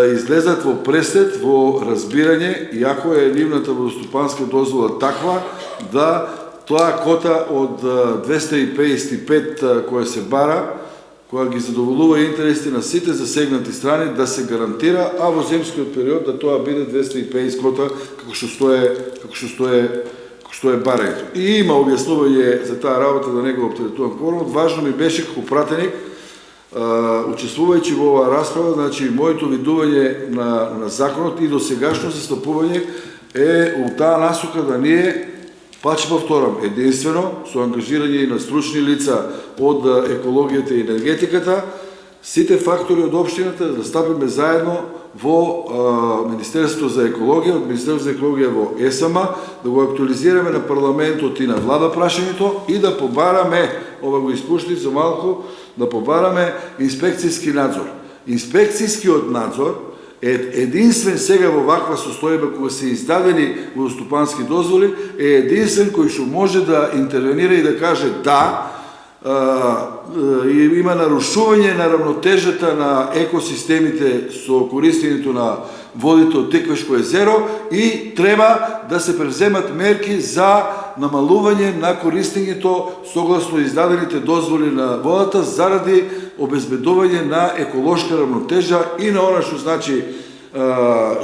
излезат во преслед, во разбирање, иако е нивната водостопанска дозвола таква, да тоа кота од 255 која се бара, која ги задоволува интересите на сите засегнати страни, да се гарантира, а во земскиот период да тоа биде 250 кота, како што е барањето. И има објаснување за таа работа да не го оптеретувам порано. Важно ми беше како пратеник, учествувајќи во оваа расправа, значи моето видување на законот и досегашно застапување е у таа насока да ние, пак повторам, единствено со ангажирање на стручни лица од екологијата и енергетиката, сите фактори од општината да стапиме заедно во Министерството за екологија, од Министерството за екологија во ЕСАМА, да го актуализираме на парламентот и на влада прашањето и да побараме, ова го испуштив за малку, да побараме инспекцијски надзор. Инспекцијскиот надзор е единствен сега во ваква состојба кога се издадени водостопански дозволи, е единствен кој што може да интервенира и да каже да, има нарушување на равнотежата на екосистемите со користењето на водите од Тиквешко езеро и треба да се превземат мерки за намалување на користењето согласно издадените дозволи на водата заради обезбедување на еколошка равнотежа и на она што значи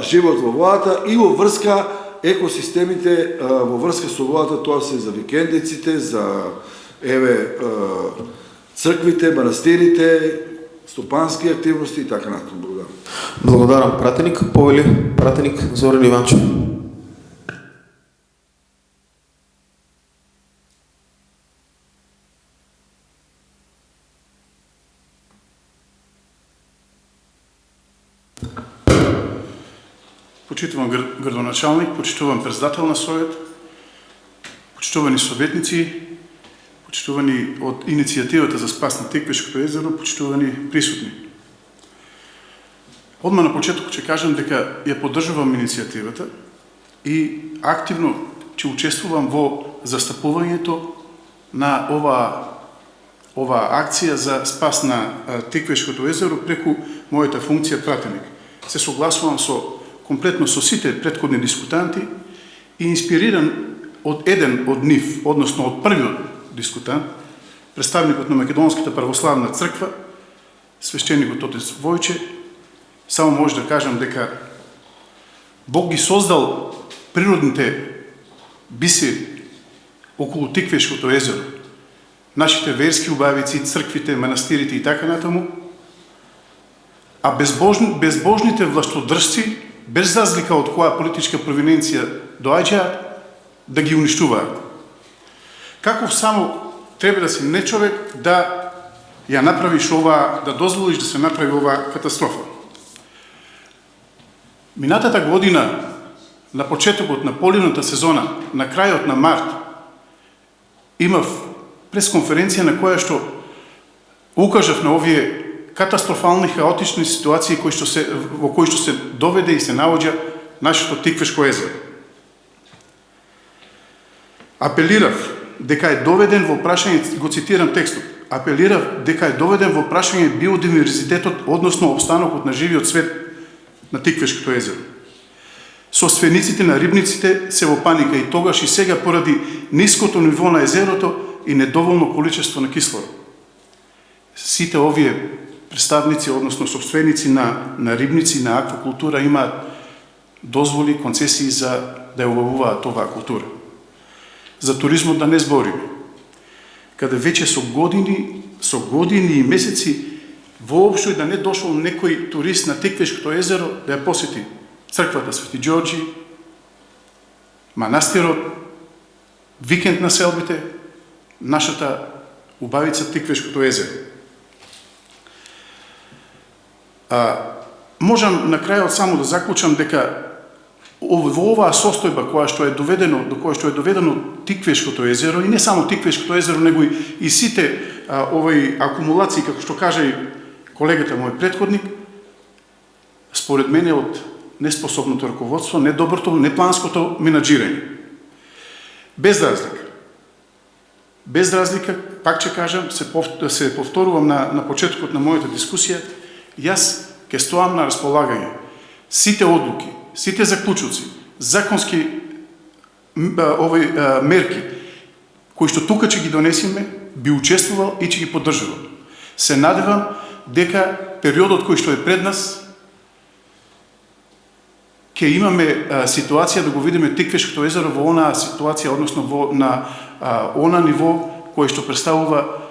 живот во водата и во врска екосистемите, во врска со водата, тоа се за викендиците, за црквите, манастирите, стопански активности и така натаму. Благодарам. Благодарам, пратеник. Повели пратеник Зоран Иванчев. почитуван градоначалник, почитуван председател на Совет, почитувани советници, почитувани од иницијативата за спас на Тиквешкото езеро, почитувани присутни. Одма на почеток ќе кажам дека ја поддржувам иницијативата и активно ќе учествувам во застапувањето на ова акција за спас на Тиквешкото езеро преку мојата функција пратеник. Се согласувам комплетно со сите претходни дискутанти и инспириран од еден од нив, односно од првиот дискутант, представникот на Македонската православна црква, свещеникот отец Војче, само може да кажам дека Бог ги создал природните бисери околу Тиквешкото езеро, нашите верски убавици, црквите, манастирите и така натаму, а безбожните властодржци, без разлика од која политичка провиненција доаѓаат, да ги уништуваат. Каков само треба да си не човек да ја направиш ова, да дозволиш да се направи ова катастрофа. Минатата година, на почетокот на поливната сезона, на крајот на март, имав пресконференција на која што укажав на овие катастрофални, хаотични ситуации во кои што се доведе и се наоѓа нашето Тиквешко езеро. Апелирав дека е доведен во прашање, го цитирам текстот, апелирав дека е доведен во прашање биодиверзитетот, односно обстанокот на живиот свет на Тиквешкото езеро. Собствениците на рибниците се во паника и тогаш и сега поради ниското ниво на езерото и недоволно количество на кислород. Сите овие представници, односно собственици на рибници, на аквакултура имаат дозволи, концесии за да ја обавуваат оваа култура. За туризмот да не збориме, каде веќе со години и месеци воопшто и да не дошол некој турист на Тиквешкото езеро да ја посети црквата Свети Ѓорѓи, манастирот, викенд на селбите, нашата убавица Тиквешкото езеро. Можам на крајот само да заклучам дека во оваа состојба до која што е доведено Тиквешкото езеро, и не само Тиквешкото езеро, него и сите овои акумулации, како што кажа и колегата мој претходник, според мене од неспособното раководство, недоброто, непланското менаџирање. Без разлика, пак ќе кажам, се повторувам на почетокот на мојата дискусија, јас ќе стоам на располагање. Сите одлуки, сите заклучоци, законски мерки, кои што тука ќе ги донесиме, би учествувал и ќе ги поддржувам. Се надевам дека периодот кој што е пред нас, ќе имаме ситуација да го видиме Тиквешкото езеро во онаа ситуација, односно на она ниво кој што представува,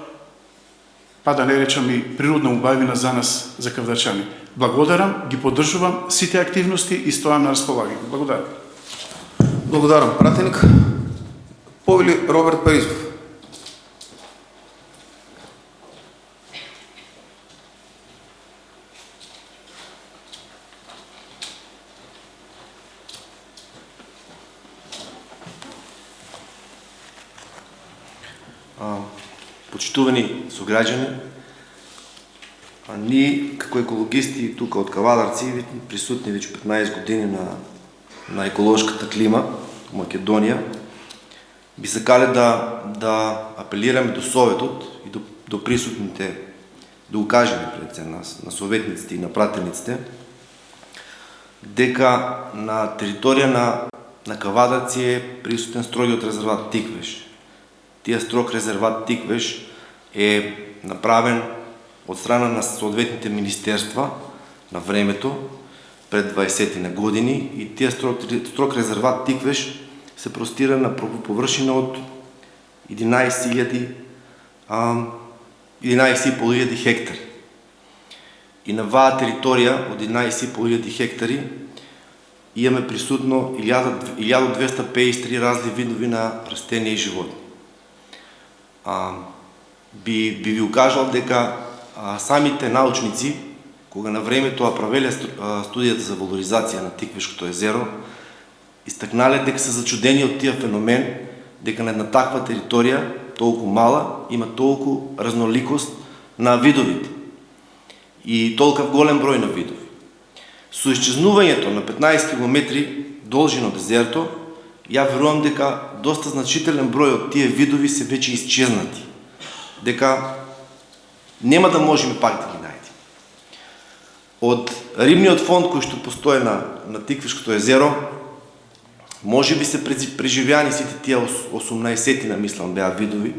па да не речам и природна убавина за нас, за кавдарчани. Благодарам, ги поддржувам сите активности и стоам на располагање. Благодарам. Благодарам, пратеник. Повели Роберт Паризов. Почитувани сограѓани, ние како екологисти тука од Кавадарци, присутни веќе 15 години на еколошката клима во Македонија, би сакале да апелираме до Советот и до присутните, да го кажеме пред се на советниците и на пратениците, дека на територија на Кавадарци е присутен строгиот резерват Тиквеш. Тие строг резерват Тиквеш е направен од страна на соодветните министерства на времето пред 20 на години и тие строг резерват Тиквеш се простира на површина од 11.500 хектари. И на ваа територија од 11.500 хектари имаме присутно 1253 разни видови на растенија и животни. Би ви укажал дека самите научници кога на времето правеле студијата за валоризација на Тиквешкото езеро, истакнале дека се зачудени од тия феномен, дека на една таква територија, толку мала, има толку разноликост на видовите и толков голем број на видови. Со исчезнувањето на 15 км должина од езерото, ја верувам дека доста значителен број од тие видови се веќе исчезнати, дека нема да можеме пак да ги најдеме. Од рибниот фонд кој што постои на Тиквешкото езеро, може би се преживјани сите тие 18-тина, мислам, беа видови,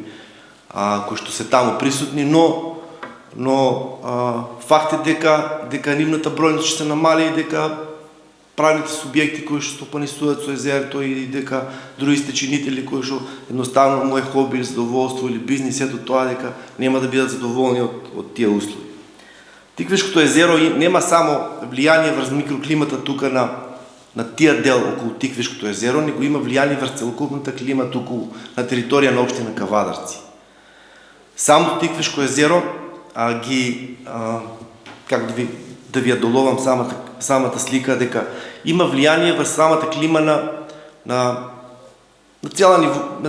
кои што се таму присутни, но факт е дека нивната бројност ќе се намали и дека правните субјекти кои што стопанисуваат со езерото и дека други стеченители кои што едноставно му е хоби или задоволство или бизнис, ето тоа дека нема да бидат задоволни од тие услови. Тиквешкото езеро нема само влијание врз микроклимата тука на тия дел околу Тиквешкото езеро, него има влијание врз целокупната климат околу на територија на општина Кавадарци. Само Тиквешко езеро как да ви ја доловам самата слика, дека има влијание врз самата клима на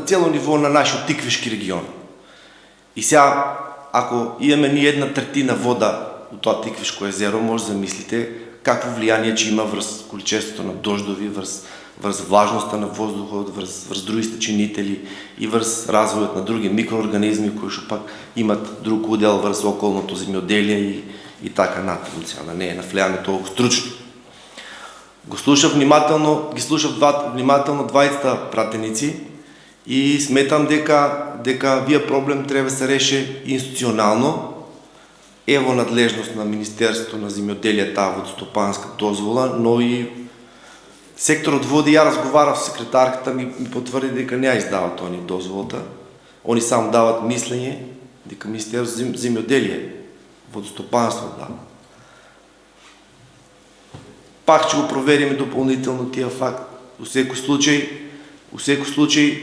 цело ниво на нашиот Тиквешки регион. И сега, ако имаме ни 1/3 вода од тоа Тиквешко езеро, може да замислите какво влијание че има врз количеството на дождови, врз влажноста на воздухот, врз други стеченители и врз развојот на други микроорганизми кои што пак имат друг удел врз околното земјоделие и така натаму. Да не навлеаме толку стручно. Ги слушав внимателно двајцата пратеници и сметам дека вие проблем треба да се реши институционално. Ево надлежност на Министерството на земјоделие таа водостопанска дозвола, но и секторот води, ја разговарав со секретарката, ми потврди дека не ја издават они дозволата. Они само дават мислење дека Министерството за земјоделие, водостопанство дава. Пак ќе го провериме дополнително тия факт. Во секој случај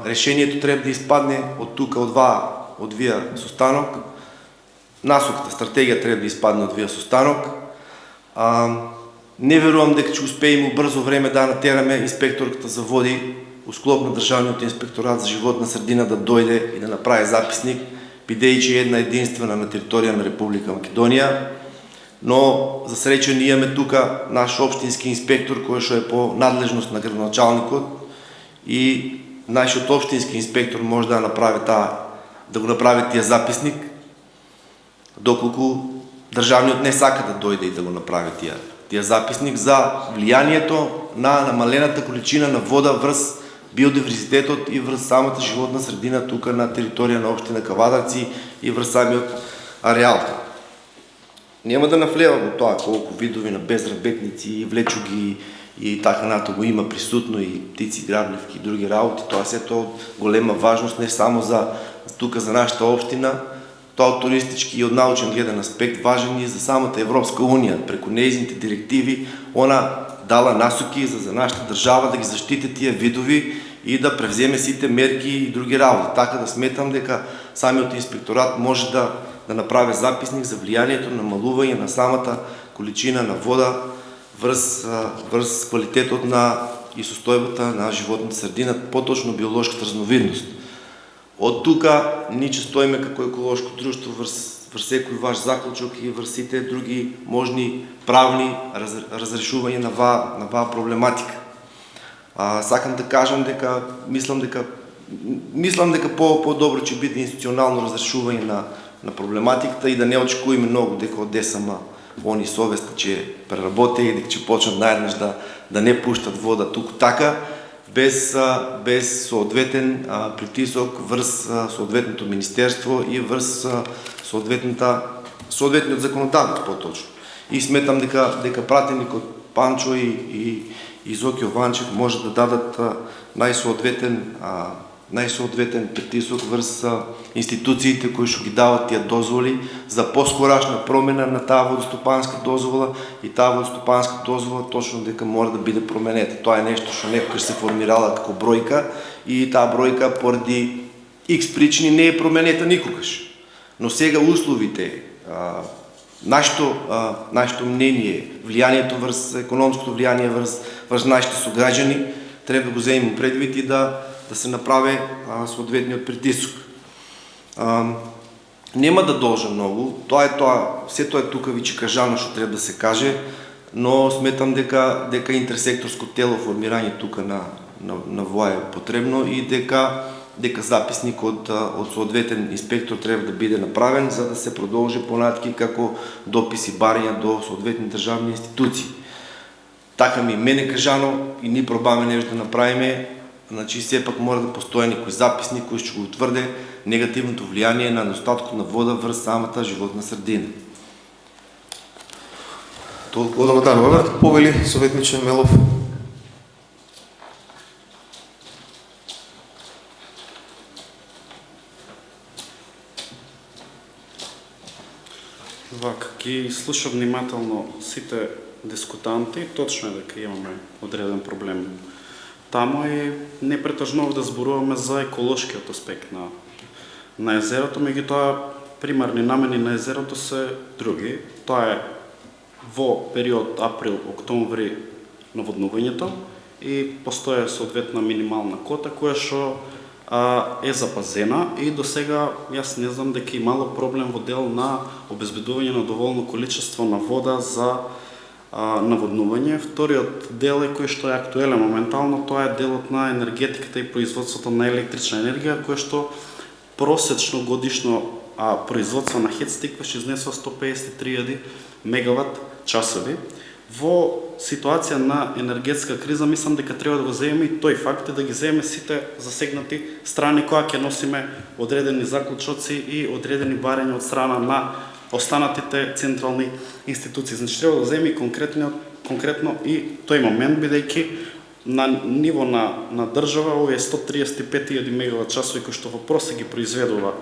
решението треба да испадне од тука, од вие со станок. Насоката, стратегија треба да испадне од вие со станок. Не верувам дека ќе успееме брзо време да натераме инспекторката за води у склоп на Државниот инспекторат за животна средина да дојде и да направи записник, бидејќи е една единствена на територија на Република Македонија. Но за среќа ние имаме тука наш општински инспектор кој што е по надлежност на градоначалникот и нашиот општински инспектор може да го направи тие записник, доколку државниот не сака да дојде и да го направи тие записник за влијанието на намалената количина на вода врз биодиверзитетот и врз самата животна средина тука на територија на општина Кавадарци и врз самиот ареал. Нема да навлевам во тоа колку видови на безработници, влечуги и така натаму има присутно и птици, грабливки и други работи. Тоа се тоа голема важност не само за тука за нашата општина, тоа од туристички и од научен гледен аспект важен и за самата Европска унија. Преку нејзините директиви, она дала насоки за нашата држава да ги заштити тие видови и да превземе сите мерки и други работи. Така да сметам дека самиот инспекторат може да направи записник за влијанието на намалување на самата количина на вода врз квалитетот и состојбата на животната средина, поточно биолошката разновидност. Од тука ние ќе стоиме како еколошко друштво врз секој ваш заклучок и врз сите други можни правни разрешување на ваа проблематика. Сакам да кажам дека мислам дека по-добро ќе биде институционално разрешување на проблематиката и да не очекуваме многу дека од ДСМ они совеста ќе преработи и дека ќе почнат наеднаш да не пуштат вода туку така, без соодветен притисок врз соодветното министерство и врз соодветниот законодател поточно. И сметам дека пратеникот Панчо и Зоки Ованчев може да дадат најсоодветен притисок врз институциите кои што ги дават тие дозволи за поскорашна промена на таа водостопанска дозвола и таа водостопанска дозвола точно дека мора да биде променета. Тоа е нешто што некогаш се формирала како бројка и таа бројка поради X причини не е променета никогаш. Но сега условите, Нашето мнение, влиянието върху економското влияние върху нашите съграждани, трябва да го вземем предвид и да се направи съответният притиск. Нема да дължа много, все тоа е тука вече кажано, што трябва да се каже, но сметам дека интерсекторско тело формирање тука на ВОА е потребно и дека записник от съответен инспектор трябва да биде направен, за да се продължи понатки како дописи барања до съответни държавни институции. Така ми мене кажано и ние пробаме нещо да направиме, значи все пак мора да постои некој записник кој ще го утвърде негативното влияние на недостатък на вода върху самата животна средина. Благодарам, Роберт. Повели съветниче Мелов. Вака, ги слушам внимателно сите дискутанти, точно е дека имаме одреден проблем тамо и непретежно да зборуваме за еколошкиот аспект на езерото, меѓутоа примерни намени на езерото се други. Тоа е во период април-октомври наводнувањето и постоја соодветна минимална кота која што е запазена и до сега јас не знам дека имало проблем во дел на обезбедување на доволно количество на вода за наводнување. Вториот дел е кој што е актуелен моментално, тоа е делот на енергетиката и производството на електрична енергија, кој што просечно годишно производство на ХЕЦ Тиквеш изнесува 153.000 мегават часови. Во ситуација на енергетска криза мислам дека треба да го земеме и тој факт е да ги земеме сите засегнати страни кога ќе носиме одредени заклучоци и одредени барања од страна на останатите централни институции. Значи треба да земеме конкретно и тој момент, бидејќи на ниво на држава овие 135.000 мегават часови кои што во просек ги произведува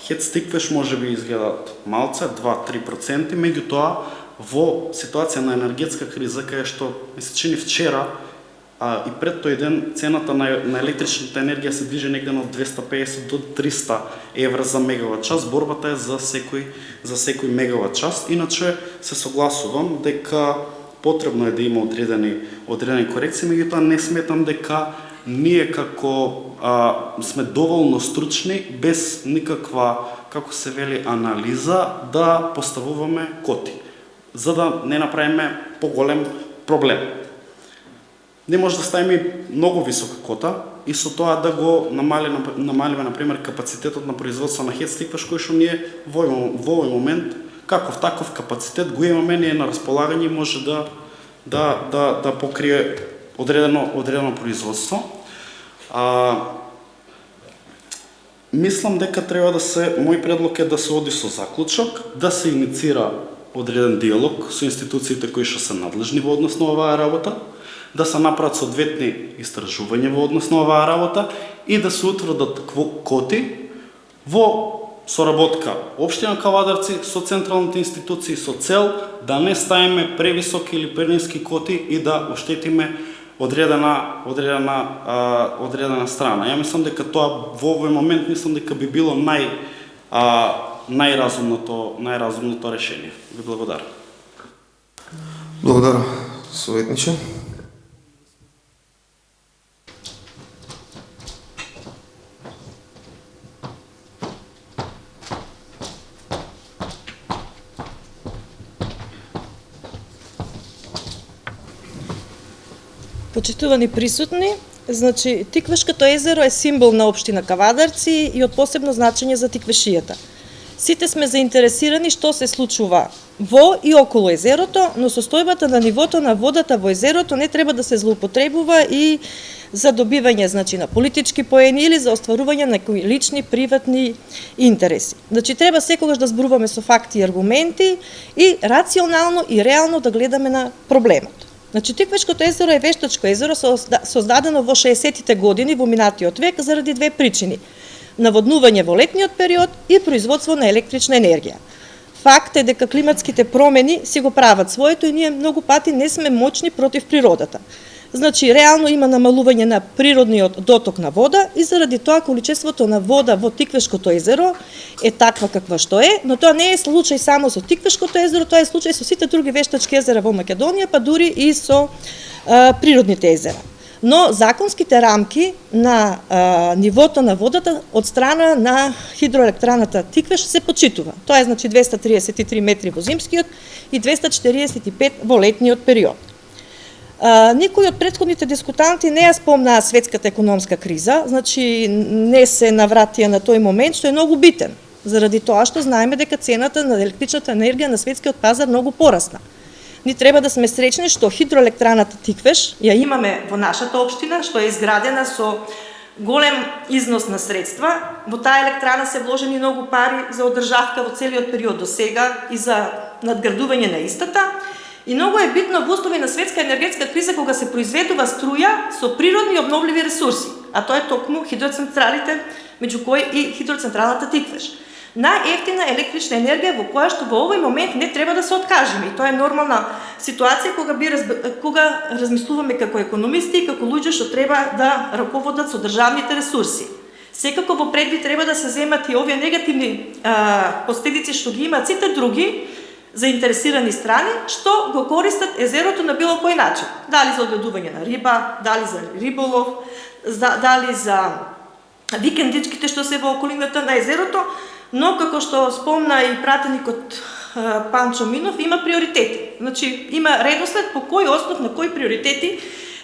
ХЕЦ Тиквеш можеби изгледаат малце, 2-3%, меѓутоа во ситуација на енергетска криза, кај што ми се чини вчера и пред тој ден цената на електричната енергија се движи негде на 250 до 300 евра за мегават час. Борбата е за секој мегават час. Иначе се согласувам дека потребно е да има одредени корекции, меѓутоа не сметам дека ние како сме доволно стручни без никаква, како се вели, анализа да поставуваме коти, за да не направиме поголем проблем. Не може да ставиме многу висока кота и со тоа да го намалиме, например, капацитетот на производство на ХЕЦ Тиквеш, кој што ние во овој момент каков таков капацитет го имаме, ние на располагање и може да покрие одредено производство. Мислам дека треба мој предлог е да се оди со заклучок, да се иницира одреден диалог со институциите кои што се надлежни во однос на оваа работа, да се направат соодветни истражувања во однос на оваа работа и да се утврдат коти во соработка Општина Кавадарци со централните институции со цел да не ставиме превисоки или прениски коти и да оштетиме одредена страна. Ја мислам дека тоа во овој момент би било најразумното решение. Ви благодарам. Благодарам, съветниче. Почитувани присутни, значи Тиквешкото езеро е символ на Општина Кавадарци и од посебно значење за тиквешијата. Сите сме заинтересирани што се случува во и околу езерото, но состојбата на нивото на водата во езерото не треба да се злоупотребува и за добивање, значи, на политички поени или за остварување на некои лични, приватни интереси. Значи, треба секогаш да зборуваме со факти и аргументи и рационално и реално да гледаме на проблемот. Значи, Тиквешкото езеро е вештачко езеро создадено во 60-тите години во минатиот век заради две причини: наводнување во летниот период и производство на електрична енергија. Факт е дека климатските промени си го прават своето и ние многу пати не сме моćни против природата. Значи, реално има намалување на природниот доток на вода и заради тоа количеството на вода во Тиквешкото езеро е таква каква што е, но тоа не е случај само со Тиквешкото езеро, тоа е случај со сите други вештачки езера во Македонија, па дури и со природните езера. Но законските рамки на нивото на водата од страна на хидроелектраната Тиквеш се почитува. Тоа е значи 233 метри во зимскиот и 245 во летниот период. Никој од претходните дискутанти не ја спомнаа светската економска криза, значи не се навратија на тој момент, што е многу битен, заради тоа што знаеме дека цената на електричната енергија на светскиот пазар многу порасна. Ни треба да сме среќни што хидроелектраната Тиквеш ја имаме во нашата општина, што е изградена со голем износ на средства. Во таа електрана се вложени многу пари за одржавка во целиот период до сега и за надградување на истата. И многу е битно во услови на светска енергетска криза кога се произведува струја со природни и обновливи ресурси, а тоа е токму хидроцентралите, меѓу кои и хидроцентралата Тиквеш. Најефтина електрична енергија во која што во овој момент не треба да се откажеме. И тоа е нормална ситуација кога размислуваме како економисти и како луѓе што треба да раководат со државните ресурси. Секако во предвид треба да се земат и овие негативни последици што ги имаат сите други заинтересирани страни што го користат езерото на било кој начин. Дали за одгледување на риба, дали за риболов, дали за викендичките што се во околината на езерото, но како што спомна и пратеникот Панчо Минов, има приоритети. Значи, има редослед по кој основ, на кои приоритети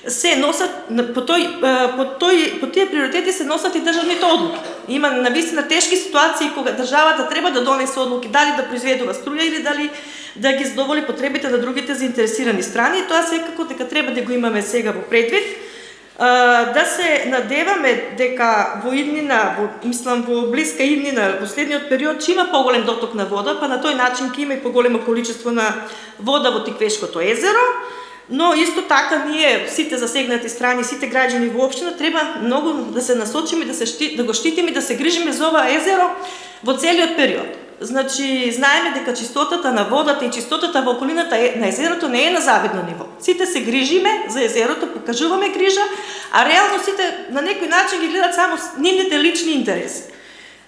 се носат, по тие приоритети се носат и државните одлуки. Има навистина тешки ситуации кога државата треба да донесе одлуки, дали да произведува струја или дали да ги задоволи потребите на другите заинтересирани страни. И тоа секако дека треба да го имаме сега во предвид. Да се надеваме дека во иднина, во блиска иднина, во следниот период ќе има поголем доток на вода, па на тој начин ќе има и поголемо количество на вода во Тиквешкото езеро. Но исто така ние, сите засегнати страни, сите граѓани во општина, треба многу да се насочиме, да го штитиме, да се грижиме за ова езеро во целиот период. Значи, знаеме дека чистотата на водата и чистотата во околината на езерото не е на завидно ниво. Сите се грижиме за езерото, покажуваме грижа, а реално сите на некој начин ги гледат само нивните лични интереси.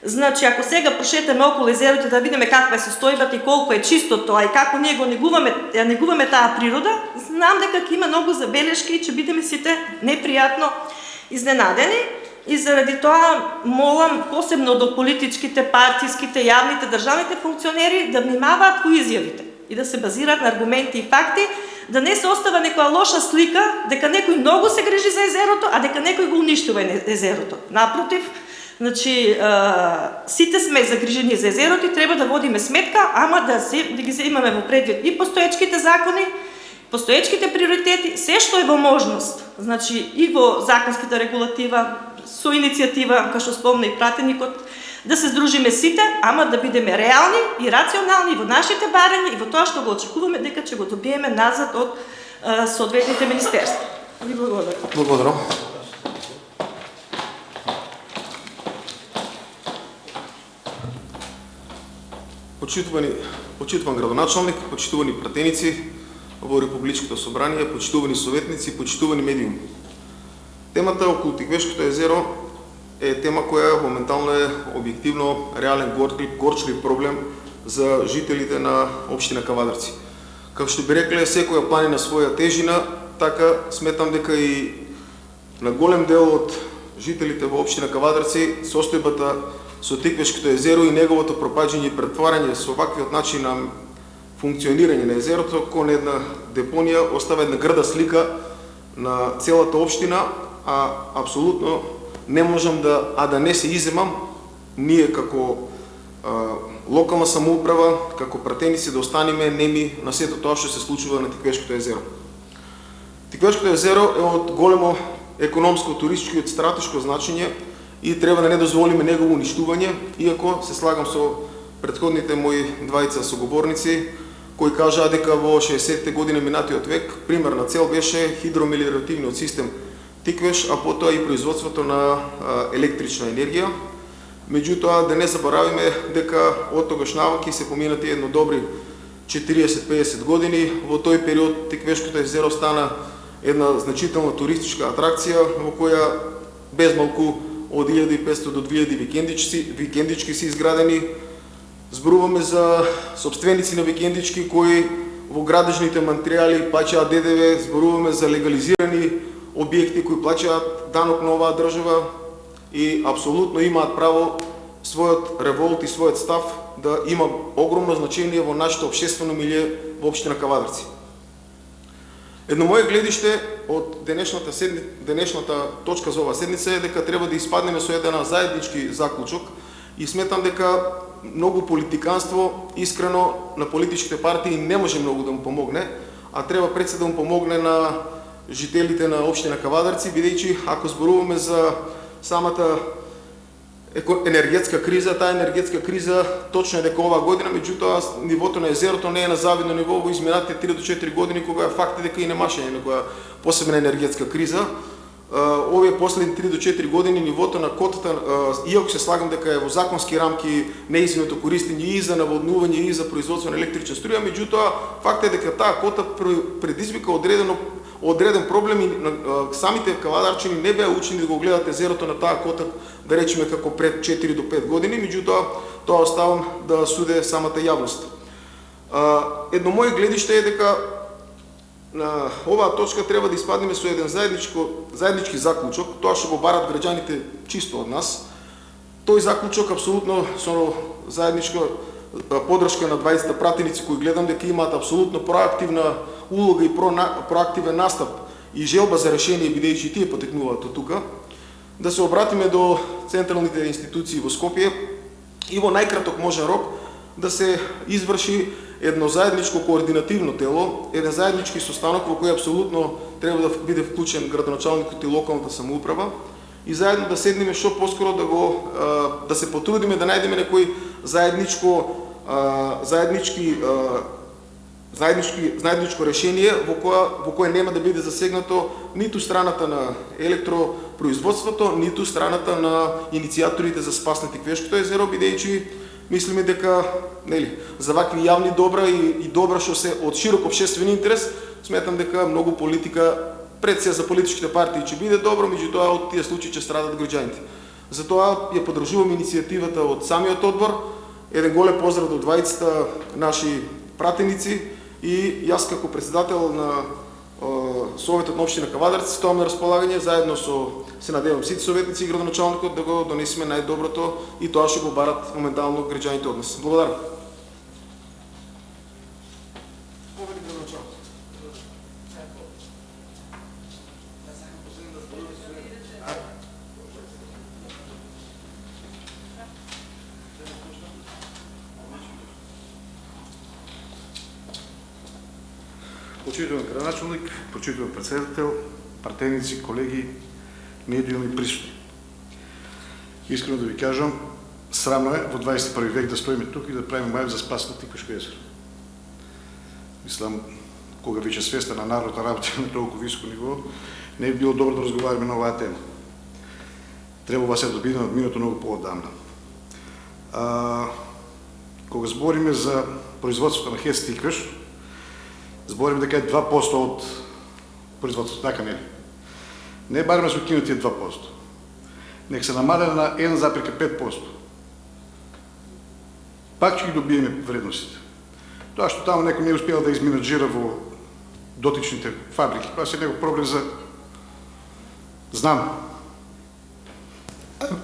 Значи, ако сега прошетаме околу езерото да видиме каква е состојбата и колку е чисто тоа и како ние го негуваме таа природа, знам дека ќе има многу забелешки и ќе бидеме сите непријатно изненадени. И заради тоа молам посебно до политичките, партиските, јавните, државните функционери да внимаваат во изјавите и да се базираат на аргументи и факти, да не се остава некоја лоша слика дека некој многу се грижи за езерото, а дека некој го уништува езерото. Напротив, значи сите сме загрижени за езерото и треба да водиме сметка, ама да ги земаме во предвид и постоечките закони, постоечките приоритети, се што е во можност, значи и во законската регулатива, со иницијатива, како што спомна и пратеникот, да се здружиме сите, ама да бидеме реални и рационални во нашите барања и во тоа што го очекуваме дека ќе го добиеме назад од соодветните министерства. Ви благодарам. Благодарам. Почитуван градоначалник, почитувани пратеници во Републичкото собрание, почитувани советници, почитувани медиуми. Темата околу Тиквешкото езеро е тема која моментално е објективно реален горчлив проблем за жителите на општина Кавадарци. Како што би рекле, секоја планина своја тежина, така сметам дека и на голем дел од жителите во општина Кавадарци состојбата со Тиквешкото езеро и неговото пропаѓање и претварање со ваквиот начин на функционирање на езерото кон една депонија остава една грда слика на целата општина, а апсолутно не можам да не се иземам ние како локална самоуправа, како пратеници да останеме неми на сето тоа што се случува на Тиквешкото езеро. Тиквешкото езеро е од големо економско, туристичко и стратешко значење и треба да не дозволиме негово уништување, иако се слагам со претходните мои двајца соговорници кои кажаа дека во 60-те години минатиот век примерна цел беше хидромелиоративниот систем Тиквеш, а потоа и производството на електрична енергија. Меѓутоа, да не заборавиме дека од тогаш наваки се поминати едно добри 40-50 години. Во тој период Тиквешкото езеро стана една значителна туристичка атракција во која безмалку од 1500 до 2000 викендички се изградени. Зборуваме за собственици на викендички кои во градежните материјали плаќаат ДДВ, зборуваме за легализирани објекти кои плаќаат данок на оваа држава и апсолутно имаат право својот револт и својот став да има огромно значение во нашето општествено милје во општина Кавадарци. Едно мое гледиште од денешната точка за оваа седница е дека треба да испаднеме со еден заеднички заклучок и сметам дека многу политиканство искрено на политичките партии не може многу да му помогне, а треба пред се да му помогне на жителите на општина Кавадарци, бидејќи ако зборуваме за самата енергетска криза, таа енергетска криза точно е дека оваа година, меѓутоа нивото на езерото не е на завидно ниво во изминатите 3 до 4 години, кога е факт дека и немаше некоја посебна енергетска криза. Овие последни 3 до 4 години нивото на котата, иако се слагам дека е во законски рамки неизиното користење и за наводнување и за производство на електрична струја, меѓутоа факт е дека таа кота предизвика одреден проблем и самите кавадарчани не беа учени да го гледат езерото на таа кота, да речеме како пред 4 до 5 години, меѓутоа тоа оставам да суде самата јавност. Едно моје гледиште е дека на оваа точка треба да испаднеме со еден заеднички заклучок, тоа што го барат граѓаните чисто од нас. Тој заклучок апсолутно со заедничка подршка на 20 пратеници кои гледам дека имаат апсолутно проактивна улога и проактивен настап и желба за решение, бидејќи тие потекнуваат од тука, да се обратиме до централните институции во Скопје и во најкраток можен рок да се изврши едно заедничко координативно тело, еден заеднички состанок во кој апсолутно треба да биде вклучен градоначалникот и локалната самоуправа и заедно да седнеме што поскоро да се потрудиме да најдеме некој заедничко решение во кое нема да биде засегнато ниту страната на електропроизводството, ниту страната на иницијаторите за спас на Тиквешкото езеро, бидејќи мислиме дека за вакви јавни добра и добра што се од широк општествен интерес, сметам дека многу политика пред се за политичките партии ќе биде добро, меѓутоа од тие случаи ќе страдат граѓаните. Затоа ја поддржувам иницијативата од самиот одбор. Еден голем поздрав до 20 наши пратеници и јас како председател на Советот на општина Кавадарци стоам на располагање заедно со, се надевам, сите советници и градоначалникот да го донесеме најдоброто и тоа што го барат моментално граѓаните од нас. Благодарам. Почитуван градоначалник, почитуван председател, пратеници, колеги, медиуми присутни. Искрено да ви кажам, срамно е во 21 век да стоиме тук и да правиме мајав за спас на Тиквешко езеро. Мислам, кога веќе свеста на народна работа на толку високо ниво, не би било добро да разговаряме на оваа тема. Требува се да биде надминато многу поодамна. Кога збориме за производството на ХЕС Тиквеш, збориме дека е 2% од производството, така не е. Не барем да се укинат тие 2%. Нека се намале на 1,5%. Пак ќе ги добиеме вредностите. Тоа што таму некој не успел да изменаџира во дотичните фабрики, тоа се некој проблем за... Знам.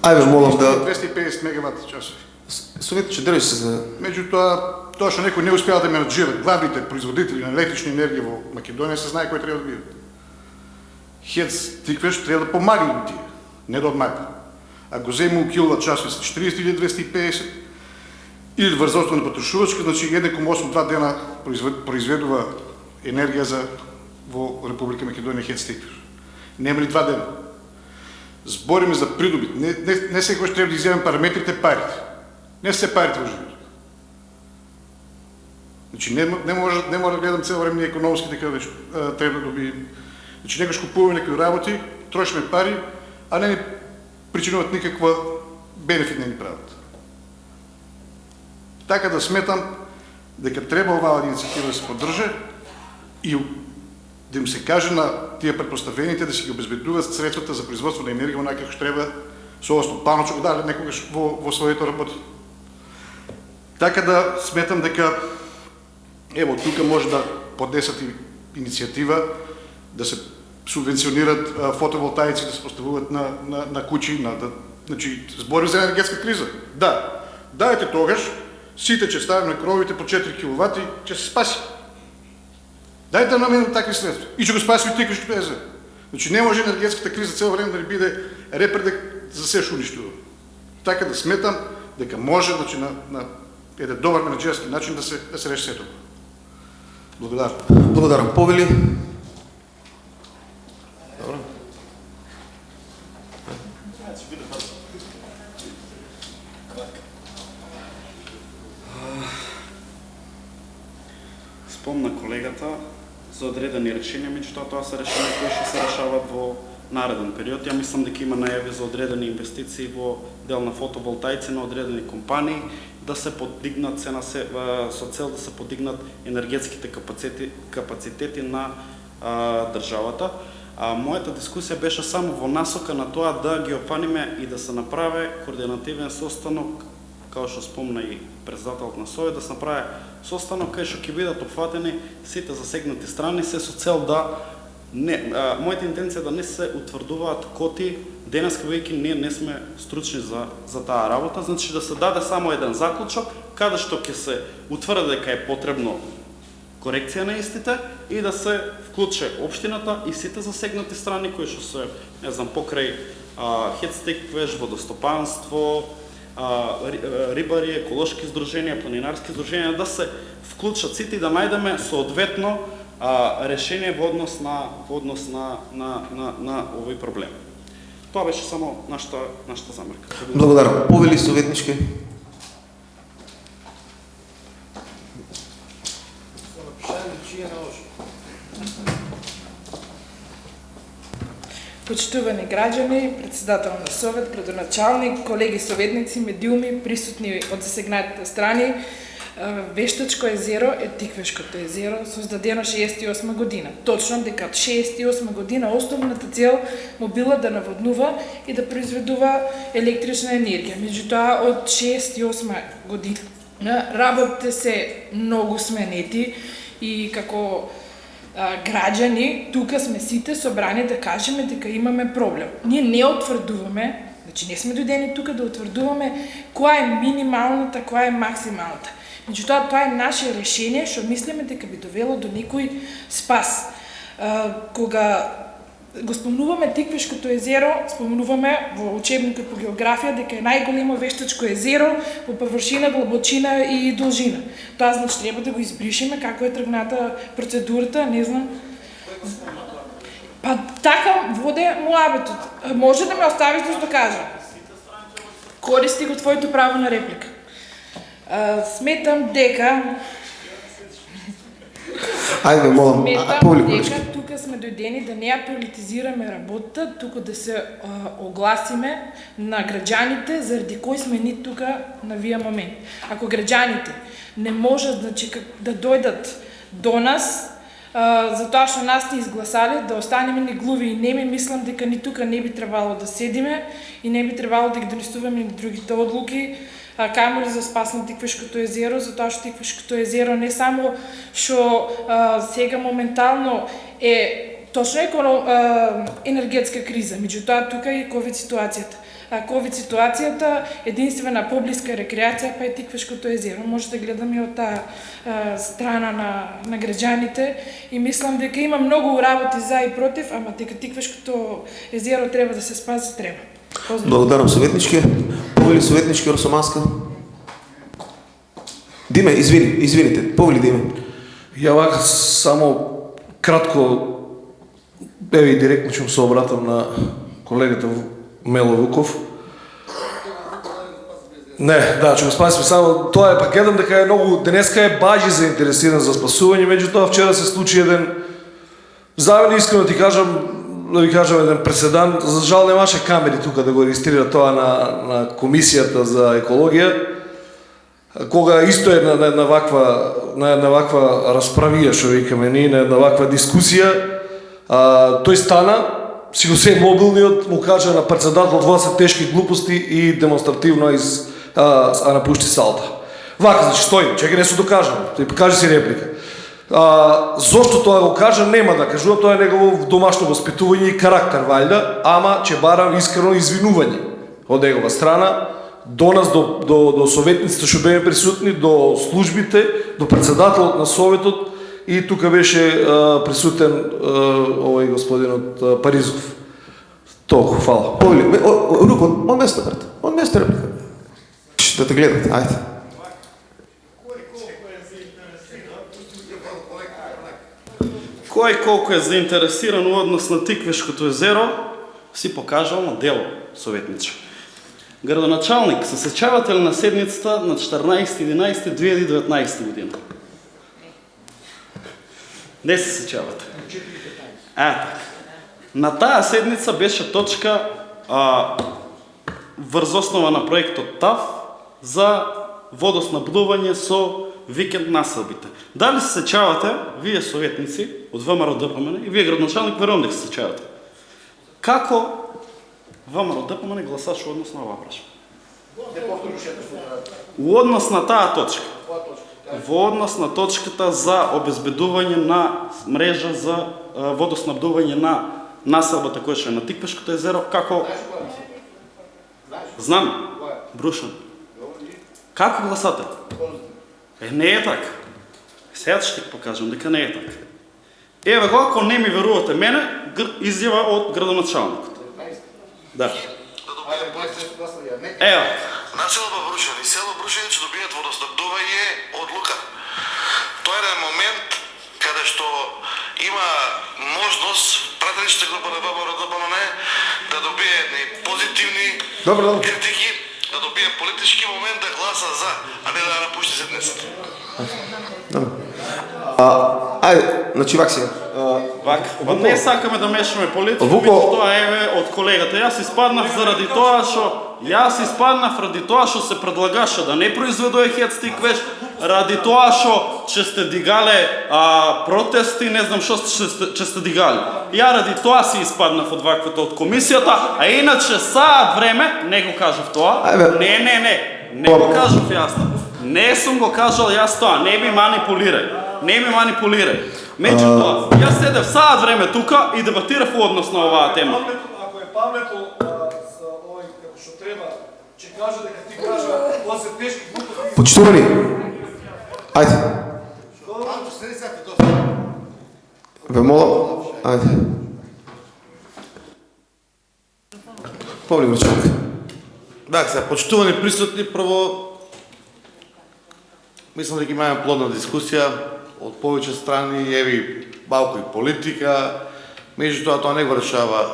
Ајде, молам да... 250 мегават часови. Советче, држи се за... Меѓутоа, тоа што некој не успел да менаџира главните производители на електрична енергија во Македонија, се знае кој треба да биде. ХЕЦ Тиквеш треба да помага на тие, не да одмака. Ако земе киловат часови со 40.250 или врзоство на патрошувачка, значи 1,8-2 дена произведува енергија во Република Македонија ХЕЦ Тиквеш. Нема ли 2 дена? Збориме за придобит. Не секојаш треба да изјавим параметрите, парите. Не се парите во животот. Значи не може да гледам цело време економски дека треба да доби. Значи некој купуваме некои работи, трошиме пари, а не ни причинуват никаква бенефит не ни прават. Така да сметам дека треба оваа иницијатива да се поддржи и да им се каже на тия предпоставените да си ги обезбедуват средствата за производство на енергия, онака како треба, согласно планот што го дали некогаш во своето работи. Така да сметам дека ево тука може да поднесат иницијатива да се субвенционират фотоволтаици, да се поставуваат на куќи, значи зборим за енергетска криза. Да, дайте тогаш сите ќе ставим на кровите по 4 киловати, ќе се спаси. Дайте да наменим такви средства и ќе го спаси Тиквишкото езеро. Значи не може енергетската криза цел време да не биде репредек за се што уништува. Така да сметам дека може значи на еден добар менеджерски начин да се реши сето. Благодарам. Благодарам. Повели? Добро. Спомна колегата за одредени решенија, меѓутоа тоа се решенија кои ќе се решават во нареден период. Ја мислам дека има најави за одредени инвестиции во дел на фотоволтаици на одредени компании, да се подигнат со цел да се подигнат енергетските капацитети на државата. Мојата дискусија беше само во насока на тоа да ги опфаниме и да се направи координативен состанок, како што спомна и председателот на Совет, да се направи состанок кај што ќе бидат опфатени сите засегнати страни, се со цел да мојата интенција е да не се утврдуваат коти. Денеска веќе ние не сме стручни за таа работа, значи да се даде само еден заклучок каде што ќе се утврди дека е потребно корекција на истите и да се вклучи општината и сите засегнати страни кои што се, не знам, покрај хедстиквеш, водостопанство, рибари, еколошки здруженија, планинарски здруженија, да се вклучат сите и да најдеме соодветно решение во однос на овој проблем. Тоа беше само нашата замерка. Благодарам. Повели советнички? Почитувани граѓани, председател на Совет, градоначалник, колеги советници, медиуми, присутни од засегнатите страни, Вештачко езеро е Тиквешкото езеро, создадено 68 година. Точно дека од 68 година основната цел му била да наводнува и да произведува електрична енергија. Меѓутоа од 68 година работите се многу сменети и како граѓани, тука сме сите собрани да кажеме дека имаме проблем. Ние не утврдуваме, значи не сме дојдени тука да утврдуваме која е минималната, која е максималната. Меѓутоа, тоа е наше решение, што мислиме дека би довело до некој спас. Кога го спомнуваме Тиквешкото езеро, спомнуваме во учебникот по географија дека е најголемо вештачко езеро по површина, длабочина и должина. Тоа значи треба да го избришеме како е тргната процедурата, не знам. Па така воде муабетот. Може да ме оставиш да го кажам. Користи го твоето право на реплика. Сметам дека тука сме дојдени да не ја политизираме работата, туку да се огласиме на граѓаните заради кои сме ни тука на вие момент. Ако граѓаните не можат да дојдат до нас, затоа што нас сте изгласали, да останеме ни глуви и неми, мислам дека ни тука не би требало да седиме и не би требало да ги донесуваме ни другите одлуки, камо ли за спас на Тиквешкото езеро, затоа што Тиквешкото езеро не само што сега моментално е точно енергетска криза, меѓутоа тука е и ковид ситуацијата. Ковид ситуацијата, единствена поблиска рекреација па е Тиквешкото езеро. Може да гледаме од таа страна на граѓаните и мислам дека има многу работи за и против, ама дека Тиквешкото езеро треба да се спази, треба. Благодарам советнички. Повели советнички Росоманска. Диме, извините. Повели Диме. Ја вака само кратко, и директно ќе се обратам на колегата Мело Вуков. Не, да, ќе го спасиме само, тоа е пак еден дека е многу, денеска е бажи заинтересиран за спасување, меѓутоа вчера се случи еден, за мене искрено ти кажам, да ви кажам еден преседан, за жал немаше камери тука да го регистрира тоа на комисијата за екологија, кога исто е на ваква расправија, што викаме ние, на ваква дискусија, Тој стана, си го се мобилниот, му кажа на председател, това се тешки глупости и демонстративно напушти салта. Вака, значи стои, чекай не се докажам, тој покажи си реплика. Зошто тоа го кажа, нема да кажувам, тоа е негово домашно воспитување и карактер, валјда, ама ќе барам искрено извинување од негова страна, до нас, до советниците што беме присутни, до службите, до председателот на советот и тука беше присутен овој господинот Паризов. Толку, фала. Руко, он место, брат. Он место реплика. Да те гледат, ајде. Кој колку е заинтересиран во однос на Тиквешкото езеро, си покажал на дело, советниче. Градоначалник, се сечавате ли на седницата на 14.11.2019 година? Не се сечавате. Така. На тая седница беше точка врз основа на проектот ТАВ за водоснабдување со викенд населбите. Дали се сечавате, вие советници од ВМРО ДПМН и вие градоначалник, верувам дека се сечавате. Како ВМРО ДПМН гласаш во однос на оваа прашање? Во однос на таа точка. Во однос на точката за обезбедување на мрежа за водоснабдување на населбата која што е на Тиквешкото езеро, како... Знам, Брушан. Како гласате? Не е така. Сега ще ти покажам дека не е така. Еве го, ако не ми верувате мене, изјава од градоначалникот. Да. Ево. Насело Брушан и село Брушан ќе добијат водоснабдување од Лука. Тоа е момент каде што има можност пратеничната група на ВМРО ДПМН да добие едни позитивни критики, да добие политички момент да гласа за, а не да напушти седницата. Ајде, значи вак сега. Не сакаме да мешаме политика, тоа е од колегата. Јас испаднав заради тоа што се предлагаше да не произведува хец Тиквеш, ради тоа што ќе сте дигале протести, не знам што ќе сте дигале. Ја ради тоа си испаднав од ваквата од комисијата, а иначе саат време, не го кажав тоа, не го кажав јас. Не сум го кажал јас тоа, не ми манипулирај. Меѓутоа, јас седев саат време тука и дебатирав во однос на оваа тема. Ако е Павлето овој како што треба, ќе каже дека ти кажа тоа се тешки глупости. Почитувани. Ајде. Ве молам, ајде. Павле Грачанов. Да, сега, почитувани присутни, прво мислам дека имаме плодна дискусија од повеќе страни, еви малку и политика, меѓутоа тоа не го решава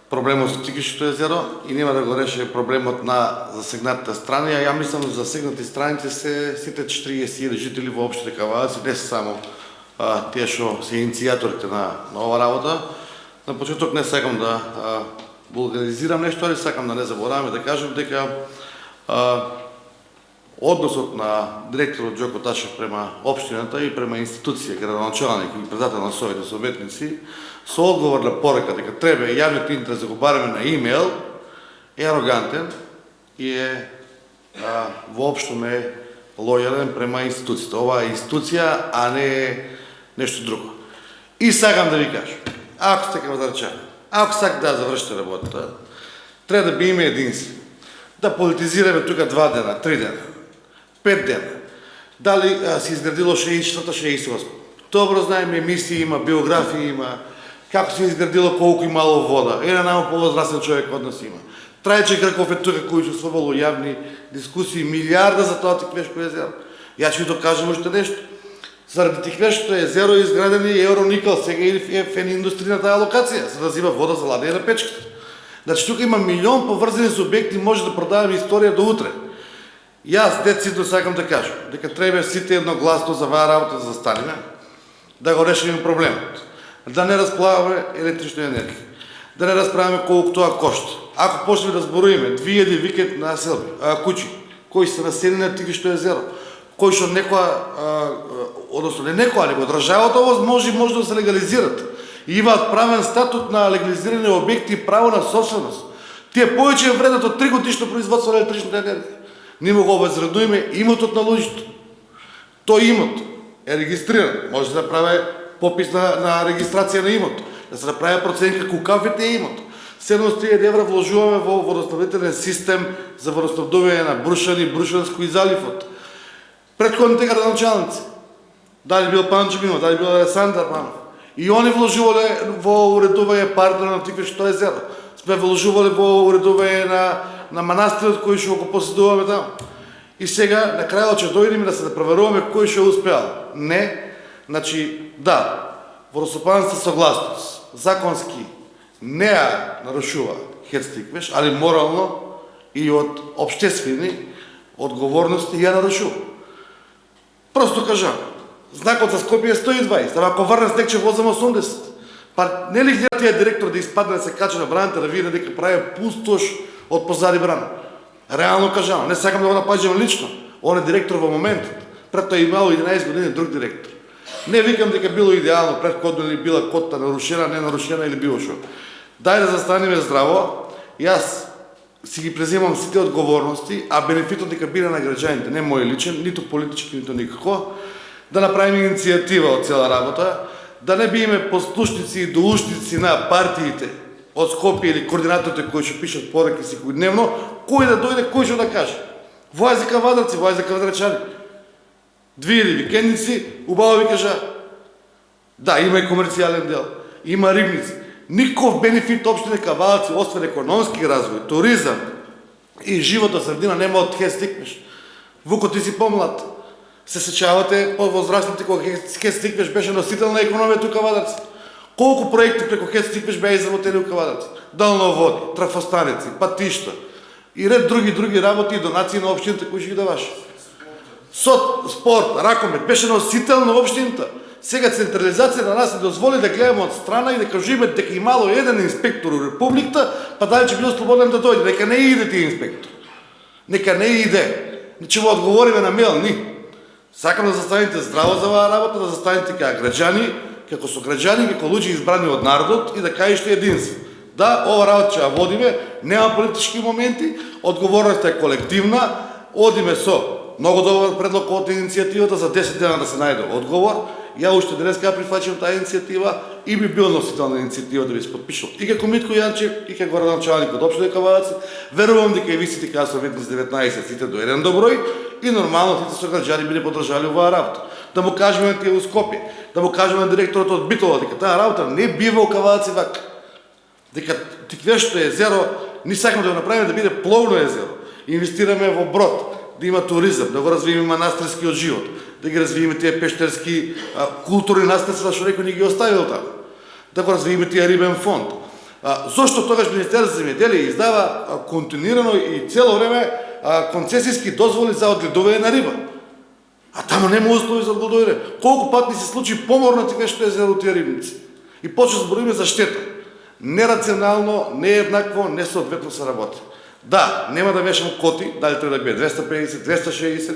проблемот со Тиквешкото езеро и нема да го реши проблемот на засегнатите страни, а ја мислам за засегнати страните се сите 40.000 жители во општина Кавадаци, не се само тие што се иницијаторите на ова работа. На почеток не сакам да вулгаризирам нешто, али сакам да не забораваме да кажем дека односот на директорот Џоко Ташев према општината и према институција, градоначалник и председател на Совет и советници, со одговор на порека дека треба јавниот интерес да го бараме на имейл, е арогантен и е воопшто не лојален према институцијата. Ова е институција, а не е нешто друго. И сакам да ви кажам, ако сте кавадарчани, ако сакате да завршите работата, треба да би име единствен. Да политизираме тука 2 дена, 3 дена, 5 дена. Дали се изградило 64-та, 68-та. Добро знаеме, емисии има, биографии има, како се изградило, колку имало вода. Еден најмо повозрастен човек од нас има. Трајче Грков е тука кој учествувал во јавни дискусии, милиарда за тоа Тиквешко езеро. Ја ќе ви докажам уште нешто. Заради Тиквешкото езеро е изграден и Евроникал, сега и фен индустрија на таа локација, за да зима вода за ладење на печката. Значи тука има милион поврзани субјекти, може да продаваме историја до утре. Јас децидно сакам да кажам дека треба сите едногласно за оваа работа да застанеме, да го решиме проблемот, да не расплаваме електрична енергија, да не расправаме колку тоа кошта. Ако почнеме да зборуваме 2000 викенд населби, куќи кои се населени на Тиквешкото езеро, кои што некоја, односно не некоја, него државата може да се легализират. и имаат правен статут на легализирани обекти и право на собственост. Тие повеќе вредат од 3 годишно производство на електричната енергија. Ние го обезредуеме имотот на луѓето. Тој имот е регистриран, може да прави попис на регистрација на имот, да се направи проценка кукав е имот. 700 евра вложуваме во водоснабдителен систем за водоснабдување на Брушани, Брушанско и Заливот. Предходните градоначалници, дали бил Панчо Минов, дали бил Александар Панов, и они вложувале во уредување парите на Тиквешкото езеро. Сме вложувале во уредување на манастирот кој што го поседуваме таму. И сега на крајот ќе дојдеме да се да проверуваме кој што успеал. Не, значи да, водостопанска согласност, законски не ја нарушува ХЕЦ Тиквеш, али морално и од општествени одговорности ја нарушува. Просто кажам, знакот за Скопје е 120, ама ако врнес нек ќе возам 80. Па не ли гледа тие директор да испадне да се качи на браната, да види дека прави пустош од позади брана. Реално кажам, не сакам да го напаѓам лично. Он е директор во моментот. Пред тој имало 11 години друг директор. Не викам дека било идеално предходно или била котта нарушена, не нарушена или било што. Дај да застанеме здраво. Јас си ги преземам сите одговорности, а бенефитот дека биде на граѓаните, не мој личен, ниту политички, ниту никако, да направиме иницијатива од цела работа, да не биеме послушници и доушници на партиите од Скопје или координаторите кои што пишат пораки секојдневно, кој да дојде, кој што да каже. Воја за кавадарци, воја за кавадарчани. Двијели викендици, убаво ви кажа, да, има и комерцијален дел, има рибници. Ников бенефит општина Кавалци, освен економски развој, туризам и живота средина нема од ХЕЦ Тиквеш. Вуко, ти си помлад. Се сечавате по-возрастните кога ХЕЦ Тиквеш беше носител на економијата у Кавадарци. Колку проекти преку ХЕЦ Тиквеш беа изработени у Кавадарци? Далноводи, трафостаници, патишта и ред други работи и донации на општината кои ќе ги даваш. Спорт, ракомет беше носител на општината. Сега централизација на нас не дозволи да гледаме од страна и да кажеме дека имало еден инспектор у републиката, па дали ќе било слободен да дојде. Нека не иде тие инспектор. Нека не иде. Ќе му одговориме на мејл ни. Сакам да застанете здраво за оваа работа, да застанете како граѓани, како сограѓани, како луѓе избрани од народот и да кажете единство. Да, ова работа ќе ја водиме, нема политички моменти, одговорноста е колективна, одиме со многу добар предлог од иницијативата за 10 дена да се најде одговор. Ја уште денеска ја прифаќам таа иницијатива и би бил носител на иницијатива да би се подпишал. И како Митко Јанчев, и како градоначалник од општина Кавадарци, верувам дека и ви сите како советници 19 сите до еден доброј и нормално сите сограѓани би не подржали оваа работа. Да му кажеме на тие у Скопје, да му кажеме на директорот од Битола дека таа работа не бива у Кавадарци вака. Дека Тиквешкото езеро ни сакаме да го направиме да биде пловно езеро. Инвестираме во брод, да има туризам, да го развиеме манастирскиот живот, да ги развиеме тие пештерски културни наследства што некој ни ги оставил таму, да го развиеме тие рибен фонд. Зошто тогаш Министерството за земјоделие издава континуирано и цело време концесиски дозволи за одгледување на риба? А таму нема услови за одгледување. Колку пат ни се случи помор на Тиквешкото езеро тие рибници? И почва збориме за штета. Нерационално, нееднакво, несоодветно се работи. Да, нема да вешам коти, дали треба да биде 250, 260,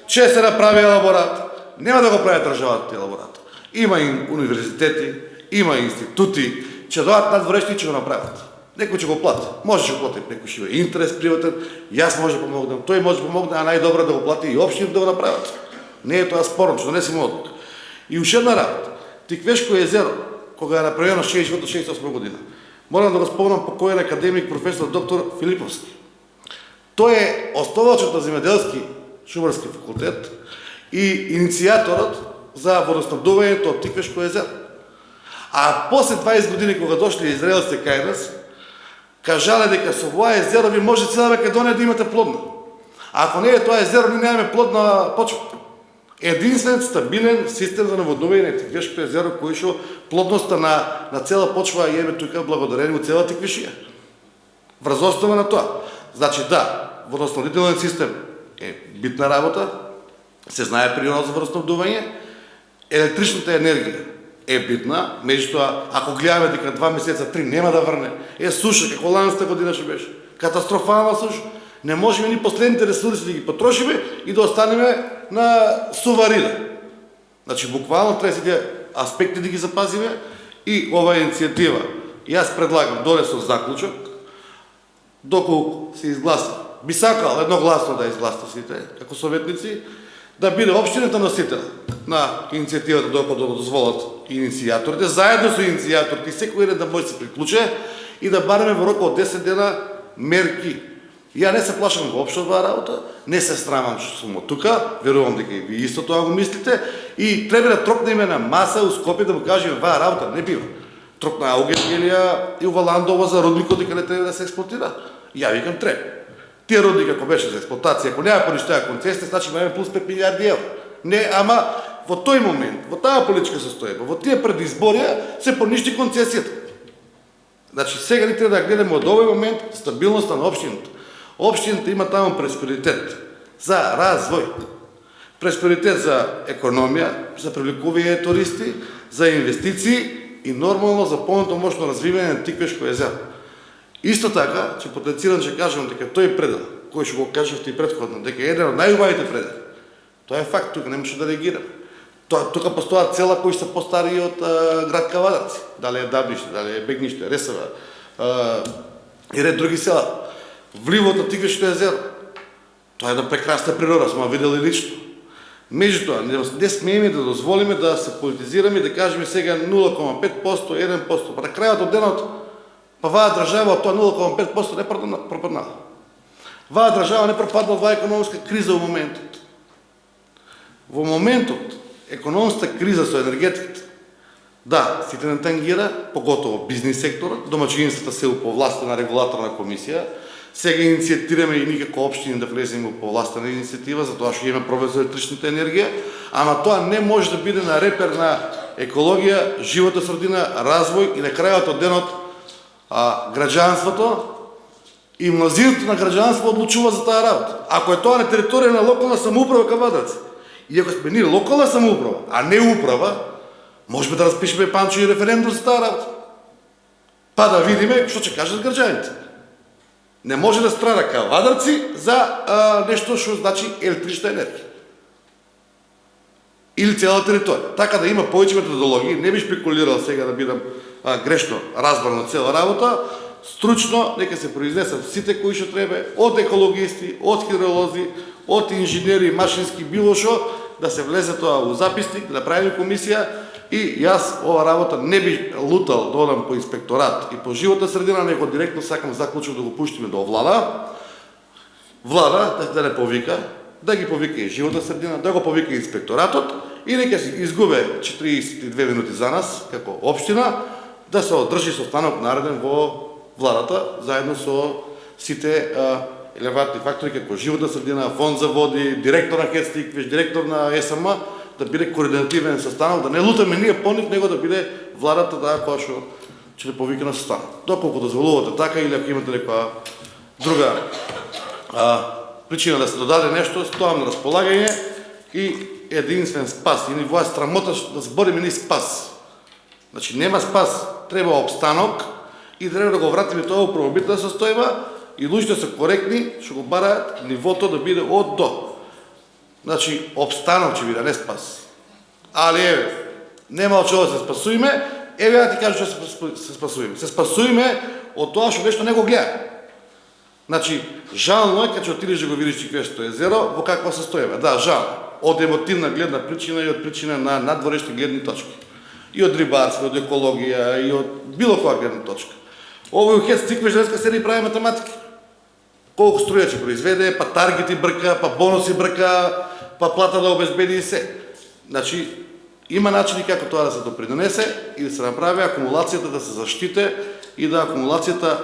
че се направи елаборат, нема да го прави државата тие елаборат. Има и универзитети, има институти, ќе дојдат надворешни и ќе го направат. Некој ќе го плати, може ќе го плати, некој ќе има интерес приватен, јас може да помогнам, тој може да помогне, а најдобро да го плати и општините да го направат. Не е тоа спорно, ќе донесеме одлука. И уште една работа, Тиквешко езеро, кога е направено 64-68 година, морам да го спомнам покоен академик професор доктор Филиповски. Тој е основачот на земјоделски шумарски факултет и иницијаторот за водоснабдувањето од Тиквешко езеро. А после 20 години кога дошли израелците кај нас, кажале дека со оваа езеро ви може цела Македонија да имате плодна. А ако не е тоа езеро, ние немаме плодна почва. Единствен стабилен систем за наводнување на Тиквешкото езеро, кој што плодноста на цела почва ја еме тука благодарение од цела Тиквешија. Врз основа на тоа. Значи да, водоснабдителниот систем е битна работа, се знае периодот за водоснабдување, електричната енергија е битна, меѓутоа ако гледаме дека 2 месеца, 3 нема да врне, е суша како ланста година што беше, катастрофална суша. Не можеме ни последните ресурси да ги потрошиме и да останеме на суварида. Значи, буквално треба сите аспекти да ги запазиме И ова иницијатива, јас предлагам донесов заклучок, доколку се изгласа, би сакал едногласно да изгласа сите, како советници, да биде општината носител на иницијативата доколку да дозволат иницијаторите, заедно со иницијаторите и секој еден да може да се приклуче и да бареме во рок од 10 дена мерки. Ја не се плашам воопшто од оваа работа, не се срамам што сум од тука, верувам дека и ви исто тоа го мислите, и треба да трокнеме на маса у Скопје да му кажеме ваа работа не бива. Трокна Аугелија и ова Ландова за рудникот дека не треба да се експлоатира. Ја викам треба. Тие рудник ако беше за експлоатација, ако нема поништаа концесија, значи имаме плюс 5 милиарди евра. Не, ама во тој момент, во таа политичка состојба, во тие предизборија се поништи концесијата. Значи сега ни треба да гледаме од овој момент стабилноста на општината. Општината има таму просперитет за развој, просперитет за економија, за привлекување туристи, за инвестиции и нормално за полномошно развивање на Тиквешко езеро. Исто така, че потенцирам ќе кажам дека тој предел, кој што го кажавте и претходно, дека е еден од најубавите предели. Тоа е факт, тука не може да реагираме. Тука постојат села кои се постарии од град Кавадарци, дали е Дабниште, дали е Бегниште, Ресава и ред други села. Вливот на Тиквешко езеро. Тоа е една прекрасна природа, сме видели лично. Меѓутоа, не смееме да дозволиме да се политизираме и да кажеме сега 0,5%, 1%, па на крајот од денот, па ваа држава од тоа 0,5% не пропаднала. Ваа држава не пропаднала ваа економска криза во моментот. Во моментот, економската криза со енергетиката, да, сите не тангира, поготово бизнис секторот, домаќинствата се по власта на регулаторна комисија. Сега иницијатираме и никако општини да влеземе по властна иницијатива, затоа што имаме проблем за електричната енергија, ама тоа не може да биде на репер на екологија, животна средина, развој и на крајот од денот граѓанството и мнозинството на граѓанство одлучува за таа работа. Ако е тоа на територија на локална самоуправа Кавадарци, и ако сме ние локална самоуправа, а не управа, можеме да распишеме панчо и референдум за таа работа. Па да видиме што ќе кажат граѓаните. Не може да страда Кавадарци за нешто што значи електрична енергија. Или цела територија. Така да има повеќе методологии, не би шпекулирал сега да бидам грешно разбран на цела работа, стручно нека се произнесат сите кои што треба, од екологисти, од хидролози, од инженери, машински, било што, да се влезе тоа у записник, да направиме комисија и јас ова работа не би лутал да одам по инспекторат и по животна средина, него директно сакам заклучок да го пуштиме до влада. Влада да не повика, да ги повика и животна средина, да го повика и инспекторатот и нека се изгубе 42 минути за нас, како општина, да се одржи состанок нареден во владата, заедно со сите елеватни фактори, како животна средина, фонд за води, директор на ХЕЦ Тиквеш, директор на ЕСМ, да биде координативен состанок, да не лутаме ние по нив, него да биде владата која што ќе повика на состанок. Доколку дозволувате така или ако имате некоја друга причина да се додаде нешто, стоам на располагање и единствен спас. И ни во срамота да збориме ни спас. Значи нема спас, треба обстанок и треба да го вратиме тоа во правобитна состојба и луѓето се коректни, што го бараат нивото да биде од до. Значи, обстанок ќе биде, не спас. Али еве, нема од чого да се спасуеме, еве да ти кажам што се спасуеме. Се спасуеме од тоа што нешто не го гледа. Значи, жално е кога ќе отидеш да го видиш Тиквешко езеро, во каква состојба. Да, жално. Од емотивна гледна причина и од причина на надворешни гледни точки. И од рибарство, од екологија, и од било која гледна точка. Овој ХЕЦ Тиквеш денеска седи и прави математика. Колку струја ќе произведе, па таргети брка, па бонуси брка, па плата да обезбеди и се. Значи, има начини како тоа да се допринесе и да се направи акумулацијата да се заштите и да акумулацијата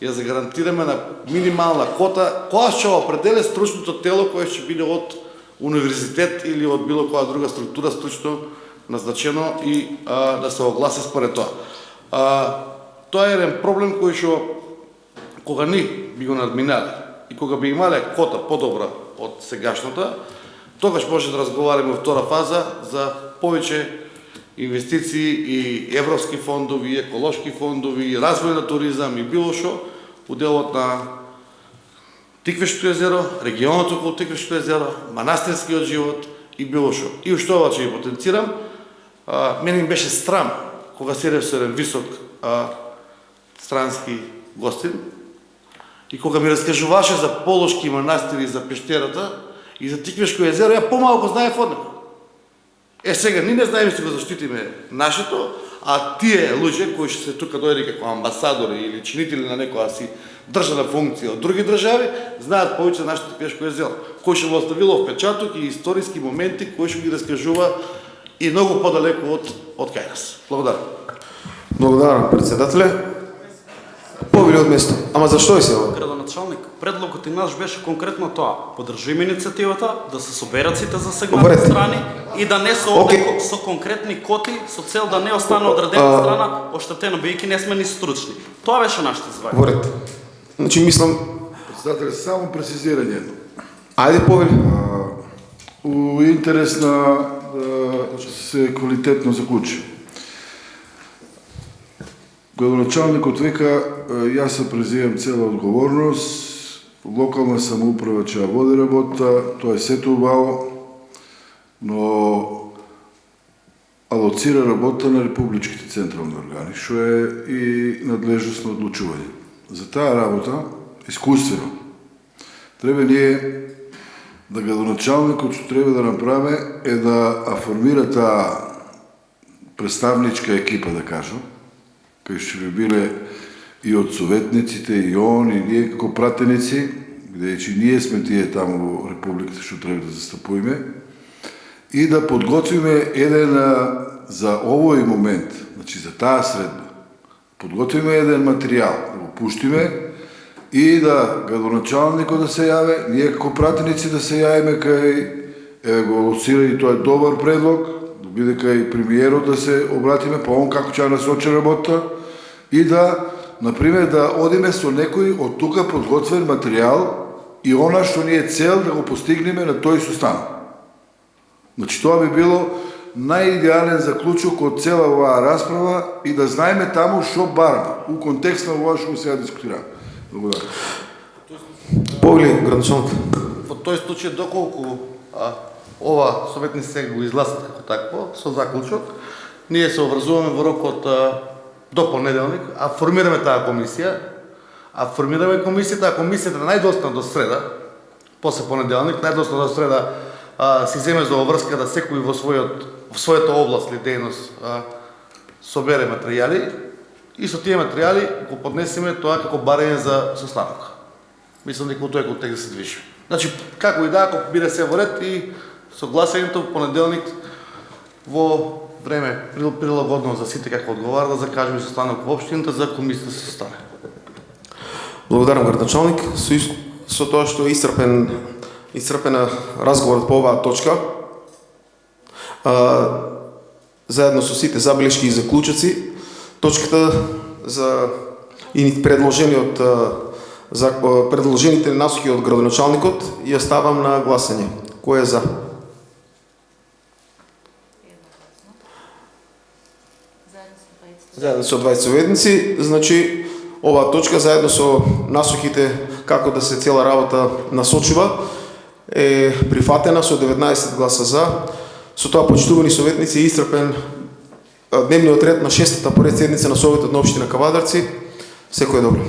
ја загарантираме на минимална кота, која ќе определе стручното тело кое ќе биде од универзитет или од било која друга структура стручно назначено и да се огласи според тоа. Тоа е еден проблем кој што кога ни би го надминали и кога би имале кота подобра од сегашната, тогаш може да разговараме во втора фаза за повеќе инвестиции и европски фондови, и еколошки фондови, и развој на туризам и било што у делот на Тиквешко езеро, регионот околу Тиквешко езеро, манастирскиот живот и било што. И уште ова ќе ја потенцирам, мене ми беше срам кога седев со еден висок странски гостин и кога ми раскажуваше за Полошки манастири, за пештерата и за Тиквешко езеро, ја помалку знаев од него. Сега, ние не знаеме да го заштитиме нашето, а тие луѓе кои ще се тука дојде како амбасадори или чинители на некоја си државна функција од други држави, знаат повеќе за нашето Тиквешко езеро, кој ќе го оставило впечаток и историски моменти кои ќе ги раскажува и многу подалеку од кај нас. Благодарам. Благодарам, председателе. Повели од место. Ама зашто е се ова? Градоначалник, предлогот и наш беше конкретно тоа. Подржиме иницијативата, да се соберат сите засегнати страни и да не се оде со конкретни коти со цел да не остане одредена страна оштетена, бидејќи не сме ни стручни. Тоа беше нашата задача. Во ред. Значи мислам, Председателе, само прецизирање. Ајде повели. У интерес на да се квалитетно заклучи. Градоначалникот века, јас се преземам цела одговорност, локална самоуправа ќе ја води работа, тоа е сето убаво, но алоцира работа на републичките централни органи, што е и надлежност на одлучување. За таа работа, искуствено, треба ние да градоначалникот што треба да направи е да формира таа представничка екипа, да кажам, кои ще би биле и од советниците, и он, и ние како пратеници, бидејќи ние сме тие таму во Републиката што треба да застапуеме, и да подготвиме еден за овој момент, значи за таа средба, подготвиме еден материјал, да го пуштиме и да градоначалникот да се јаве, ние како пратеници да се јавиме кај го лоцира и тоа е добар предлог, да биде кај премиерот да се обратиме по он како ќе насочи работа и да, например, да одиме со некој од тука подготвен материјал и она што ни е цел да го постигнеме на тој состан. Значи тоа би било најидеален заклучок од цела оваа расправа и да знаеме таму што бараме у контекст на ова што сега дискутираме. Благодарам. Повели, градоначалник. Во тој случај, доколку ова советници сега го изгласат како такво, со заклучок, ние се образуваме во рокот до понеделник, а формираме таа комисија, а комисијата најдоста до среда, после понеделник, најдоста до среда си земе за обврска да секој во својата област или дејност собере материјали и со тие материјали го поднесеме тоа како барање за состанок. Мислам дека во тој контекст да се движи. Значи, како и да, ако биде се во ред и согласењето во понеделник во време прилагодно за сите како одговара да закажеме состанок во општината за комисија да се состане. Благодарам, градоначалник. Со тоа што е исцрпена разговорот по оваа точка, заедно со сите забелешки и заклучоци, точката за предложените насоки од градоначалникот ја ставам на гласање. Кој е за? Заедно со 20 советници, значи оваа точка заедно со насоките како да се цела работа насочува е прифатена со 19 гласа за. Со тоа, почитувани советници, е исцрпен дневниот ред на 6-та поред седница на Советот на општина Кавадарци. Секој е добро.